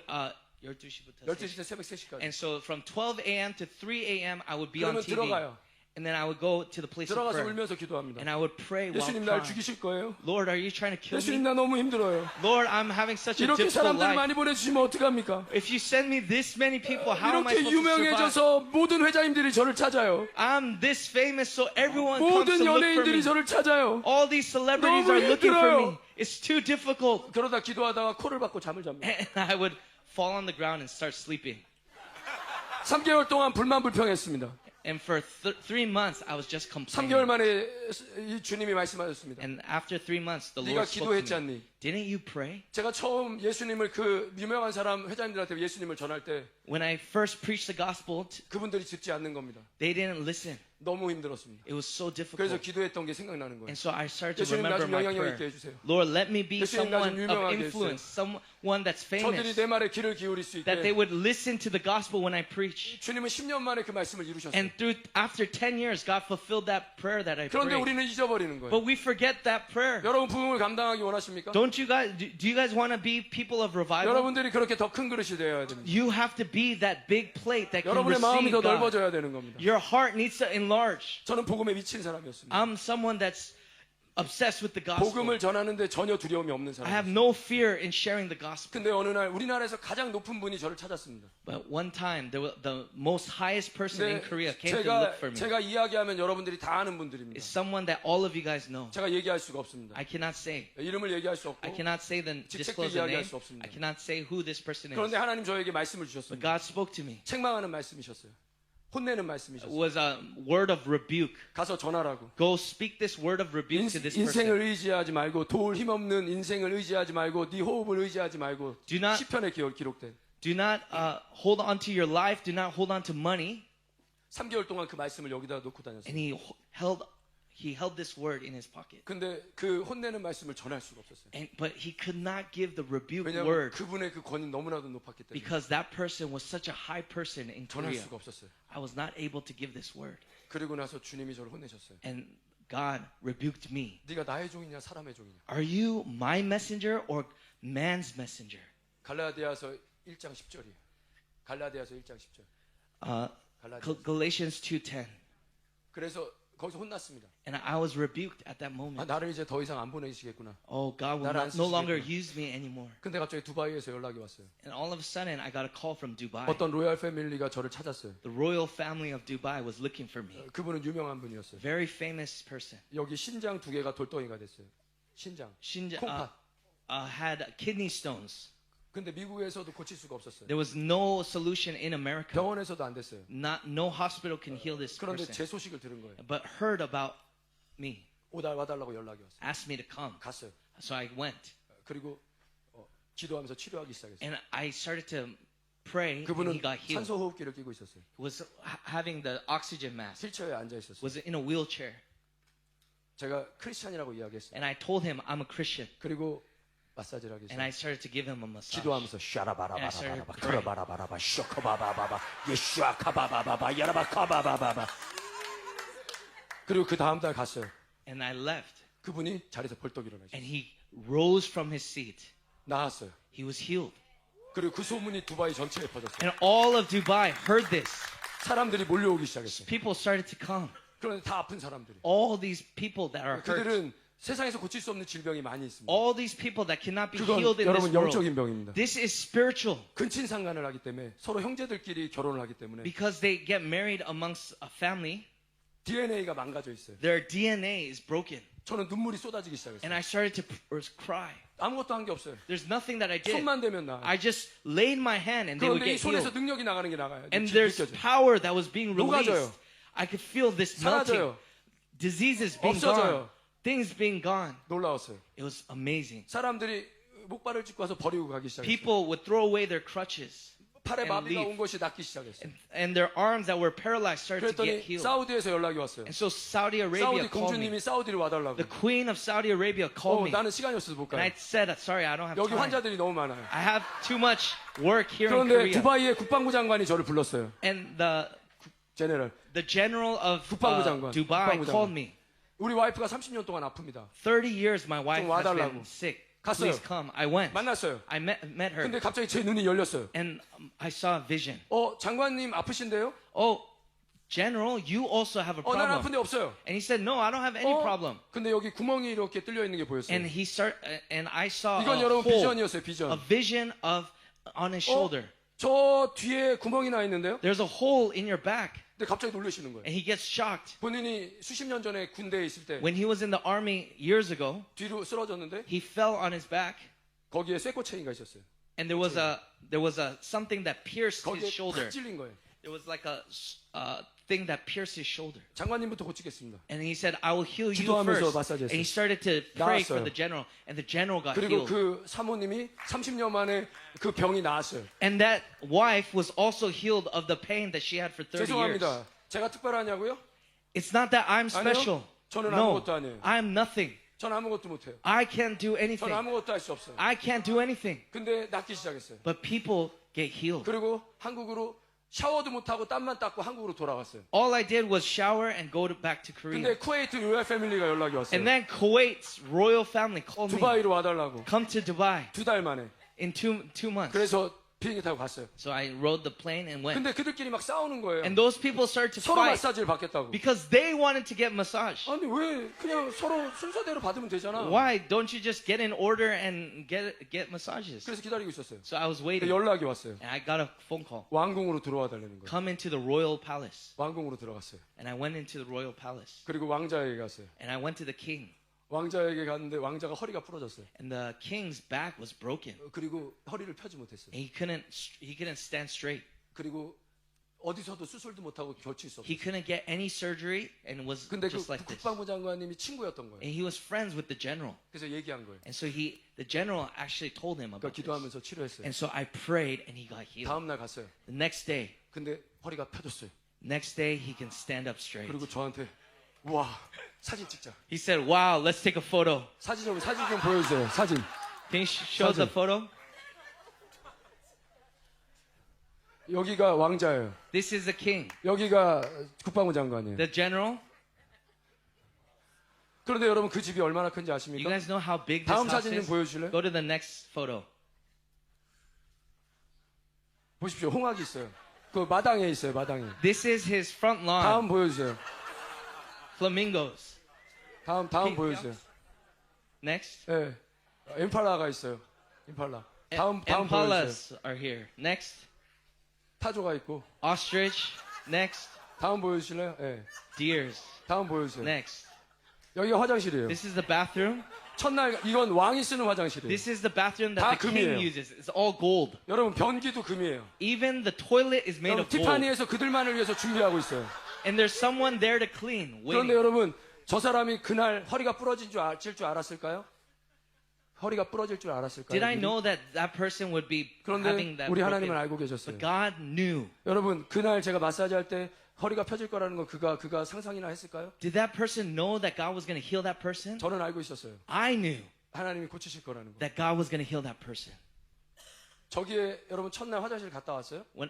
12시부터 12시부터 새벽 3시까지. And so from 12 a.m. to 3 a.m. I would be on 그러면 TV. 들어가요. And then I would go to the place of 들어가서 prayer. 울면서 기도합니다. And I would pray while 예수님 날 crying. 죽이실 거예요? Lord, are you trying to kill 예수님 me? 나 너무 힘들어요. Lord, I'm having such a 이렇게 difficult 사람들 life. 많이 보내주시면 어떡합니까? If you send me this many people, how am I 이렇게 supposed to survive? 유명해져서 모든 회장님들이 저를 찾아요. I'm this famous, so everyone comes 모든 to look for 연예인들이 me. 저를 찾아요. All these celebrities 너무 are looking for 힘들어요. me. It's too difficult. 그러다 기도하다가 코를 박고 잠을 잡니다. And I would fall on the ground and start sleeping. 3개월 동안 불만불평했습니다. And for 3 months, I was just 3개월 complaining. 만에 이 주님이 말씀하셨습니다. And after 3 months, the 네가 Lord spoke to 기도했지 me. 않니? Didn't you pray? 제가 처음 예수님을 그 유명한 사람 회장님들한테 예수님을 전할 때 When I first preached the gospel, 그분들이 듣지 않는 겁니다. they didn't listen. 너무 힘들었습니다. It was so 그래서 difficult. 기도했던 게 생각나는 거예요. And so I started to 예수님 나 remember 좀 my 영향력 prayer. 있게 해주세요. Lord, let me be 예수님 나 좀 someone of 유명하게 influence, someone that's 저들이 famous, 내 말에 귀를 기울일 수 that they 있게 would listen to the gospel when I preach. 주님은 10년 만에 그 말씀을 이루셨어요. And after 10 years, God fulfilled that prayer that I 그런데 prayed. 우리는 잊어버리는 거예요. But we forget that prayer. 여러분 부흥을 감당하기 원하십니까? Don't you guys, do you guys want to be people of revival? 여러분들이 그렇게 더 큰 그릇이 되어야 됩니다. You have to be that big plate that can 여러분의 마음이 더 receive God. 넓어져야 되는 겁니다. Your heart needs to enlarge. 저는 복음에 미친 사람이었습니다. I'm someone that's obsessed with the gospel. 복음을 전하는데 전혀 두려움이 없는 I have 사람이었어요. no fear in sharing the gospel. 근데 어느 날 우리나라에서 가장 높은 분이 저를 찾았습니다. But one time, the most highest person in 근데 Korea came to look for me. 제가 이야기하면 여러분들이 다 아는 분들입니다. It's someone that all of you guys know. 제가 얘기할 수가 없습니다. I cannot say. 이름을 얘기할 수 없고 I cannot say the 직책도 disclose the 이야기할 name. 수 없습니다. I cannot say who this person is. 그런데 하나님 저에게 말씀을 But 주셨습니다. God spoke to me. 책망하는 말씀이셨어요. 혼내는 It 말씀이셨어요. was a word of rebuke. 가서 전하라고. Go speak this word of rebuke to this 인생을 person. 의지하지 말고 도울 힘없는 인생을 의지하지 말고 네 호흡을 의지하지 말고 Do not- 시편에 기록된 Do not hold on to your life. Do not hold on to money. 3개월 동안 그 말씀을 여기다 놓고 다녔어요. And he held this word in his pocket. 근데 그 혼내는 말씀을 전할 수가 없었어요. But he could not give the rebuke 왜냐하면 word 그분의 그 권위 너무나도 높았기 때문에 because that person was such a high person in 전할 Korea. 수가 없었어요. I was not able to give this word. 그리고 나서 주님이 저를 혼내셨어요. And God rebuked me. 네가 나의 종이냐 사람의 종이냐. Are you my messenger or man's messenger? 갈라디아서 1장 10절이에요. 갈라디아서 1장 10절. Galatians 2:10. 그래서 거기서 혼났습니다. And I was rebuked at that moment. 나를 이제 더 이상 안 보내시겠구나. Oh, God will 나를 안 no longer 쓰시겠구나. use me anymore. 근데 갑자기 두바이에서 연락이 왔어요. And all of a sudden, I got a call from Dubai. 어떤 로얄 패밀리가 저를 찾았어요. The royal family of Dubai was looking for me. 그분은 유명한 분이었어요. Very famous person. 여기 신장 2개가 돌덩이가 됐어요. 신장. Shinja 콩팥. had kidney stones. 근데 미국에서도 고칠 수가 없었어요. There was no solution in America. 병원에서도 안 됐어요. No hospital can heal this 그런데 person. 제 소식을 들은 거예요. But heard about me, 와달라고 연락이 왔어요. asked me to come. 갔어요. So I went. 그리고 기도하면서 치료하기 시작했어요. And I started to pray and 그분은 he got healed. 산소 호흡기를 끼고 있었어요. Was having the oxygen mask. 휠체어에 앉아 있었어요. Was in a wheelchair. 제가 크리스찬이라고 이야기했어요. And I told him I'm a Christian. 그리고 마사지를 하기 And I 시작했어요. started to give him a massage. 기도하면서 And I 샤라바라바라바라바 started praying. 크라바라바라바 쇼카바바바바 예슈아카바바바바 야라바카바바바바 그리고 그 다음 달 갔어요. And I left. 그분이 자리에서 벌떡 일어나셨어요. And he rose from his seat. 나왔어요. He was healed. 그리고 그 소문이 두바이 전체에 퍼졌어요. And all of Dubai heard this. 사람들이 몰려오기 시작했어요. People started to come. 그런데 다 아픈 사람들이. All these people that are hurt. 그들은 세상에서 고칠 수 없는 질병이 많이 있습니다. All these people that cannot be 그건 healed in this 여러분 world. 영적인 병입니다. This is spiritual. 근친상간을 하기 때문에 서로 형제들끼리 결혼을 하기 때문에 Because they get married amongst a family, DNA가 망가져 있어요. their DNA is broken. 저는 눈물이 쏟아지기 시작했어요. And I started to cry. 아무것도 한 게 없어요. There's nothing that I did. 손만 대면 나. I just laid my hand and they would 그런데 이 get 손에서 healed. 능력이 나가는 게 나가요. And there's 느껴져요. power that was being released. 녹아져요. I could feel this melting. 사라져요. Diseases being 없어져요. gone. Things being gone. 놀라웠어요. It was amazing. 사람들이 목발을 짚고 와서 버리고 가기 시작했어요. People would throw away their crutches. 팔에 and 마비가 leave. 온 것이 낫기 시작했어요. And their arms that were paralyzed started to get 그랬더니 healed. 사우디에서 연락이 왔어요. And so Saudi Arabia 사우디 called me. 공주님이 사우디를 와달라고. The queen of Saudi Arabia called me. 나는 시간이 없어서 못 And I 가요. said, sorry, I don't have 여기 time. 환자들이 너무 많아요. I have too much work here in 그런데 Korea. 두바이의 국방부 장관이 저를 불렀어요. And the general of 국방부 장관. Dubai 국방부 called 장관. me. 우리 와이프가 30년 동안 아픕니다. 30 years my wife 좀 has 와달라고. been sick. 갔어요. Please come. I went. 만났어요. I met her. 근데 갑자기 제 눈이 열렸어요. And I saw a vision. 장관님 아프신데요? Oh, General, you also have a 난 problem. 아픈데 없어요. And he said, no, I don't have any problem. 근데 여기 구멍이 이렇게 뚫려 있는 게 보였어요. And and I saw 이건 a 여러분 hole, 비전이었어요, a 비전. vision of on his shoulder. 저 뒤에 구멍이 나 있는데요? There's a hole in your back. 근데 갑자기 놀라시는 거예요. And he gets shocked. 본인이 수십 년 전에 군대에 있을 때 When he was in the army years ago, 뒤로 쓰러졌는데 he fell on his back. 거기에 쇠꼬챙이가 있었어요. And there was a something that pierced 거기에 his shoulder. 팍 찔린 거예요. There was like a thing that pierced his shoulder. 장관님부터 고치겠습니다. And he said, I will heal you 기도하면서 first. 마사지했어요. And he started to pray for 나았어요. the general. And the general got 그리고 healed. 그 사모님이 30년 만에 그 병이 나았어요. And that wife was also healed of the pain that she had for 30 years. 죄송합니다. 제가 특별하냐고요? It's not that I'm special. 저는 No, 아무것도 아니에요. I'm nothing. 전 아무것도 못해요. I can't do 전 anything. 아무것도 할 수 없어요. I can't do anything. 근데 낫기 시작했어요. But people get healed. 그리고 한국으로 샤워도 못하고 땀만 닦고 한국으로 돌아갔어요. All I did was shower and go back to Korea. 근데 쿠웨이트 로얄 패밀리가 연락이 왔어요. And then Kuwait's royal family called me. 두바이로 와달라고. Come to Dubai 2달 만에. in two months. 그래서 비행기 타고 갔어요. So I rode the plane and went. 근데 그들끼리 막 싸우는 거예요. And those people started to 서로 fight 마사지를 받겠다고. because they wanted to get massage. 아니 왜 그냥 서로 순서대로 받으면 되잖아. Why don't you just get in order and get massages? 그래서 기다리고 있었어요. So I was 근데 waiting, 연락이 왔어요. and I got a phone call. 왕궁으로 들어와 달라는 거예요. Come into the royal palace. 왕궁으로 들어갔어요. And I went into the royal palace. 그리고 왕자에게 갔어요. And I went to the king. 왕자에게 갔는데 왕자가 허리가 부러졌어요. And the king's back was broken. 그리고 허리를 펴지 못했어요. And he couldn't stand straight. 그리고 어디서도 수술도 못하고 곁이 있었어요. He couldn't get any surgery and was 근데 그 just like this. 국방부 장관님이 친구였던 거예요. And he was friends with the general. 그래서 얘기한 거예요. And so the general actually told him 그러니까 about this. 기도하면서 치료했어요. And so I prayed and he got healed. 다음 날 갔어요. The next day, 근데 허리가 펴졌어요. he can stand up straight. 그리고 저한테 와 사진 찍자. He said, wow, let's take a photo. 사진 좀 보여주세요. 사진. Can you show the photo? 여기가 왕자예요. This is the king. 여기가 국방부 장관이에요. The general. 그런데 여러분 그 집이 얼마나 큰지 You 아십니까? guys know how big this 다음 house 사진 좀 is? 보여주실래요? Go to the next photo. 보십시오. 홍학이 있어요. 그 마당에 있어요. 마당에. This is his front lawn. 다음 보여주세요. Flamingos. 다음 보여주세요. Next. 예. 임팔라가 있어요. 임팔라. 다음 보여주세요. Impalas are here. Next. 타조가 있고. Ostrich. Next. 다음 보여주실래요? 예. Deers. 다음 보여주세요. Next. 여기가 화장실이에요. This is the bathroom. 첫날 이건 왕이 쓰는 화장실이에요. This is the bathroom that 다 the king 금이에요. uses. It's all gold. 여러분 변기도 금이에요. Even the toilet is made 여러분 of gold. 티파니에서 그들만을 위해서 준비하고 있어요. And there's someone there to clean, 그런데 waiting. 여러분 저 사람이 그날 허리가 부러질 줄 알았을까요? 허리가 부러질 줄 알았을까요? Did I 미리? know that that person would be having 그런데 that 우리 하나님은 broken? 알고 계셨어요. But God knew. 여러분 그날 제가 마사지 할 때 허리가 펴질 거라는 거 그가 상상이나 했을까요? Did that person know that God was going to heal that person? 저는 알고 있었어요. I knew 하나님이 고치실 거라는 거. that God was going to heal that person. 저기에 여러분 첫날 화장실 갔다 왔어요? When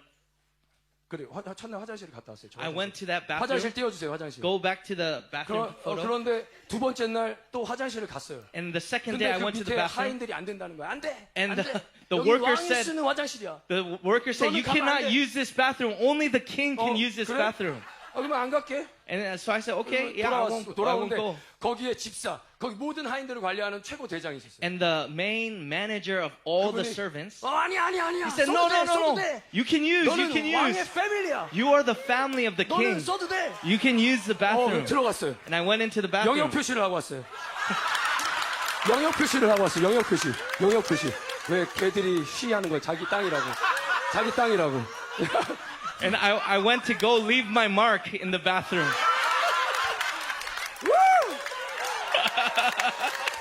그래 첫날 화장실 갔다 왔어요. 저 I 화장실. went to that bathroom, 화장실 띄워주세요. 화장실. go back to the bathroom photo. 그런데 두 번째 날 또 화장실을 갔어요. And the second day 근데 I 그 went to the 밑에 bathroom. 하인들이 안 된다는 거야. 안 돼. And 안 돼. the 여기 worker 왕이 said- 쓰는 화장실이야. The worker said, 너는 "You 가면 안 cannot 돼." use this bathroom. Only the king can use this 그래? bathroom." 그러면 안 갈게. And so I said, "Okay, yeah, I won't 돌아오는데 go." 거기에 집사, 거기 모든 하인들을 관리하는 최고 대장이 있었어요. And the main manager of all the 그분이, servants, 아니야. he said, "No, no, no, no. You can use. You can 너는 왕의 use. 패밀리야. You are the family of the 너는 king. 써도 돼. You can use the bathroom." 들어갔어요. And I went into the 영역 bathroom. 표시를 하고 왔어요. 영역 표시를 하고 왔어요. 영역 표시. 영역 표시. 왜 걔들이 시하는 거야? 자기 땅이라고. 자기 땅이라고. And I went to go leave my mark in the bathroom.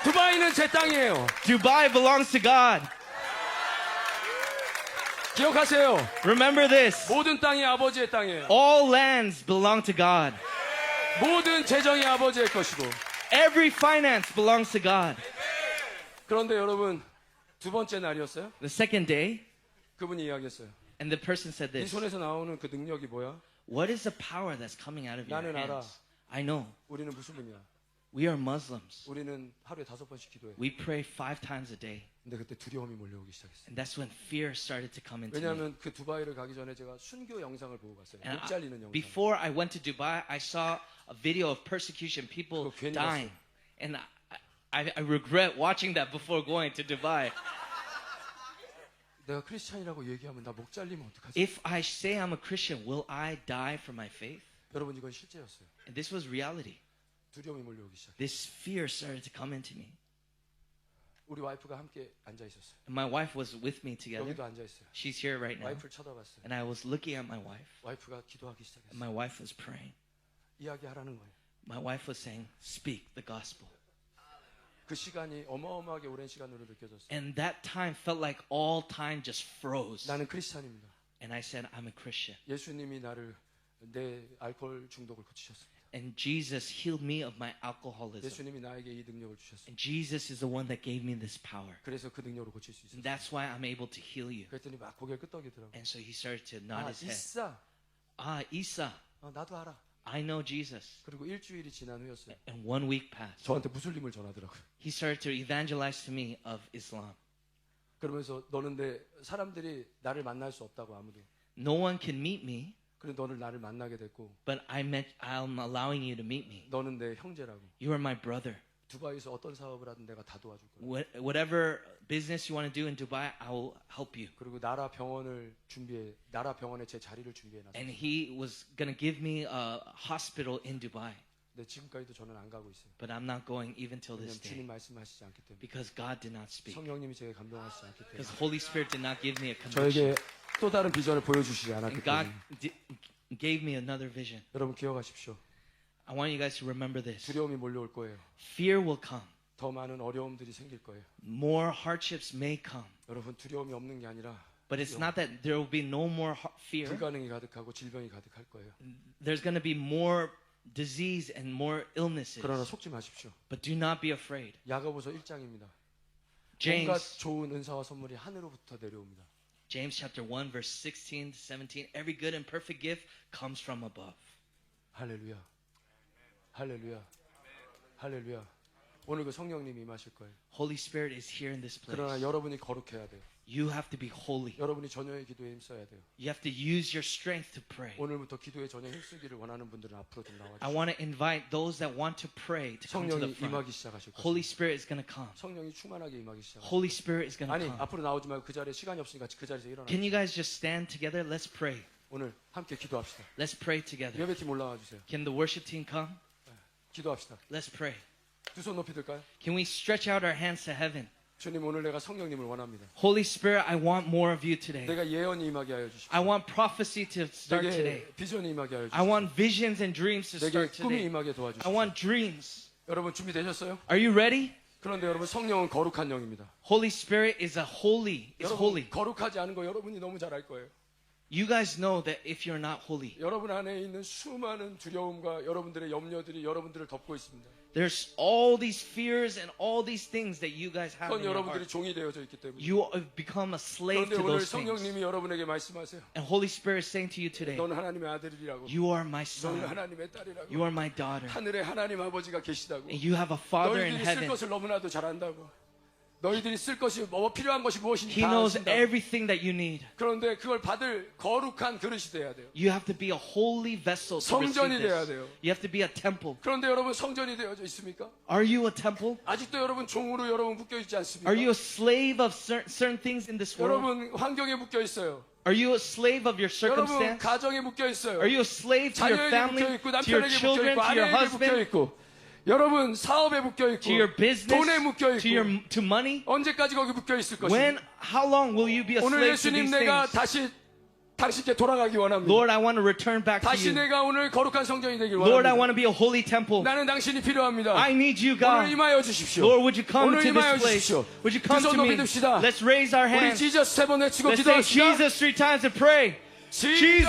두바이는 제 땅이에요. Dubai belongs to God. 기억하세요. Remember this. 모든 땅이 아버지의 땅이에요. All lands belong to God. 모든 재정이 아버지의 것이고. Every finance belongs to God. 그런데 여러분 두 번째 날이었어요. The second day, 그분이 이야기했어요. and the person said 이 this. 손에서 나오는 그 능력이 뭐야? What is the power that's coming out of your 나는 알아. hands? I know. 우리는 무슬림이야. We are Muslims. 우리는 하루에 5번씩 기도해. We pray 5 times a day. 근데 그때 두려움이 몰려오기 시작했어요. And that's when fear started to come into me. 왜냐하면 그 두바이를 가기 전에 제가 순교 영상을 보고 갔어요. And 목 잘리는 영상. before I went to Dubai, I saw a video of persecution, people 그거 괜히 dying. And I regret watching that before going to Dubai. 내가 크리스찬이라고 얘기하면 나 목 잘리면 어떡하지? If I say I'm a Christian, will I die for my faith? 여러분 이건 실제였어요. And this was reality. 두려움이 몰려오기 시작했어요. This fear started to come into me. 우리 와이프가 함께 앉아 있었어요. And my wife was with me together. 여기도 앉아 있어요. She's here right now. 와이프를 쳐다봤어요. And I was looking at my wife. 와이프가 기도하기 And 시작했어요. my wife was praying. 이야기하라는 거예요. My wife was saying, speak the gospel. 그 시간이 어마어마하게 오랜 시간으로 느껴졌어요. And that time felt like all time just froze. 나는 크리스찬입니다. And I said, I'm a Christian. 예수님이 나를 내 알코올 중독을 고치셨습니다. And Jesus healed me of my alcoholism. 예수님이 나에게 이 능력을 주셨습니다. And Jesus is the one that gave me this power. 그래서 그 능력으로 고칠 수 And 있었어요. that's why I'm able to heal you. 그랬더니 막 고개를 끄덕이더라고요. And so he started to nod his head. 있어. Ah, Isa, 나도 알아. I know Jesus. 그리고 일주일이 지난 후였어요. And 1 week passed. 저한테 무슬림을 전하더라고요. He started to evangelize to me of Islam. 그러면서 너는 사람들이 나를 만날 수 없다고 아무도. No one can meet me, 그래 너를 나를 만나게 됐고 but I'm allowing you to meet me. 너는 내 형제라고. You are my brother. 두바이에서 어떤 사업을 하든 내가 다 도와줄 거야. Whatever business you want to do in Dubai, I will help you. 그리고 나라 병원에 제 자리를 준비해 놨어요. And he was going to give me a hospital in Dubai. 근데 지금까지도 저는 안 가고 있어요. But I'm not going even till this 왜냐면 주님 day. 말씀하시지 않기 때문에. Because God did not speak. 성령님이 제게 감동하시지 않기 때문에. Because Holy Spirit did not give me a 저에게 conviction. 또 다른 비전을 보여주시지 않았기 And God 때문에. gave me another vision. 여러분 기억하십시오. I want you guys to remember this. 두려움이 몰려올 거예요. Fear will come. 더 많은 어려움들이 생길 거예요. More hardships may come. 여러분 두려움이 없는 게 아니라 But it's not that there will be no more fear. 불가능이 가득하고 질병이 가득할 거예요. There's going to be more disease and more illnesses. 그러나 속지 마십시오. But do not be afraid. 야고보서 1장입니다. 온갖 James 좋은 은사와 선물이 하늘로부터 내려옵니다. chapter 1 verse 16 to 17. Every good and perfect gift comes from above. 할렐루야. 할렐루야. 할렐루야. 오늘 그 성령님이 임하실 거예요. Holy Spirit is here in this 그러나 place. 여러분이 거룩해야 돼요. You have to be holy. 여러분이 전혀의 기도에 힘써야 돼요. You have to use your strength to pray. 오늘부터 기도에 전혀 힘쓰기를 원하는 분들은 앞으로 좀 I 나와주세요. want to invite those that want to pray to come to the 성령이 front. 임하기 시작하실 Holy 것입니다. Spirit is going to come. 성령이 충만하게 임하기 시작하실 Holy Spirit is going to 아니 come. 앞으로 나오지 말고 그 자리에 시간이 없으니까 그 자리에서 일어나. Can you guys just stand together? Let's pray. 오늘 함께 기도합시다. Let's pray together. 예배팀 올라와 주세요. Can the worship team come? 기도합시다. Let's pray. 두 손 높이 들까요? Can we stretch out our hands to heaven? 주님 오늘 내가 성령님을 원합니다. Holy Spirit, I want more of you today. 내가 예언이 임하게 하여 주십시오. I want prophecy to start today. 내게 비전이 임하게 하여 I 주십시오. want visions and dreams to 내게 start 꿈이 today. 임하게 I 도와주십시오. want dreams. 여러분 준비되셨어요? Are you ready? 그런데 여러분 성령은 거룩한 영입니다. Holy Spirit is holy. 여러분 거룩하지 않은 거 여러분이 너무 잘 알 거예요. You guys know that if you're not holy, 여러분 안에 있는 수많은 두려움과 여러분들의 염려들이 여러분들을 덮고 있습니다. there's all these fears and all these things that you guys have 그건 in your 여러분들이 heart. 종이 되어져 있기 때문에. You have become a slave 그런데 to 오늘 those things. 성령님이 여러분에게 말씀하세요. And Holy Spirit is saying to you today, 너는 하나님의 아들이라고. you are my 너는 son. 하나님의 딸이라고. You are my daughter. 하늘에 하나님 아버지가 계시다고. And you have a father in 너희들이 쓸 heaven. 것을 너무나도 잘 안다고. 너희들이 쓸 것이 필요한 것이 무엇인지 He 다 knows 아신다고. everything that you need. 그런데 그걸 받을 거룩한 그릇이 돼야 돼요. You have to be a holy vessel to 성전이 receive 돼야 this. 돼요. You have to be a temple. 그런데 여러분 성전이 되어져 있습니까? Are you a temple? 아직도 여러분 종으로 여러분 묶여 있지 않습니까? Are you a slave of certain things in this world? 여러분 환경에 묶여 있어요. Are you a slave of your 여러분 circumstance? 가정에 묶여 있어요. Are you a slave to your 자녀에게 묶여 family, 있고 to your 남편에게 묶여 children, 있고 to your 아내에게 묶여 husband, 있고 여러분 사업에 묶여 있고 to your business, 돈에 묶여 to 있고 to money? 언제까지 거기 묶여 있을 When, 것입니까? how long will you be a 오늘 slave to 예수님 these 내가 things? 다시 당신께 돌아가기 원합니다. Lord, I want to return back to 다시 you. 내가 오늘 거룩한 성전이 되길 Lord, I 원합니다. want to be a holy temple. 나는 당신이 필요합니다. I need you, 오늘 God. 임하여 주십시오. Lord, would you come 오늘 to 임하여 this place? 주십시오. Would you come 두 to 손 높이 me? 듭시다. Let's raise our 우리 hands. 지저스 세 번 외치고 Let's say 기도합시다. Jesus 3 times and pray. 지저스! Jesus!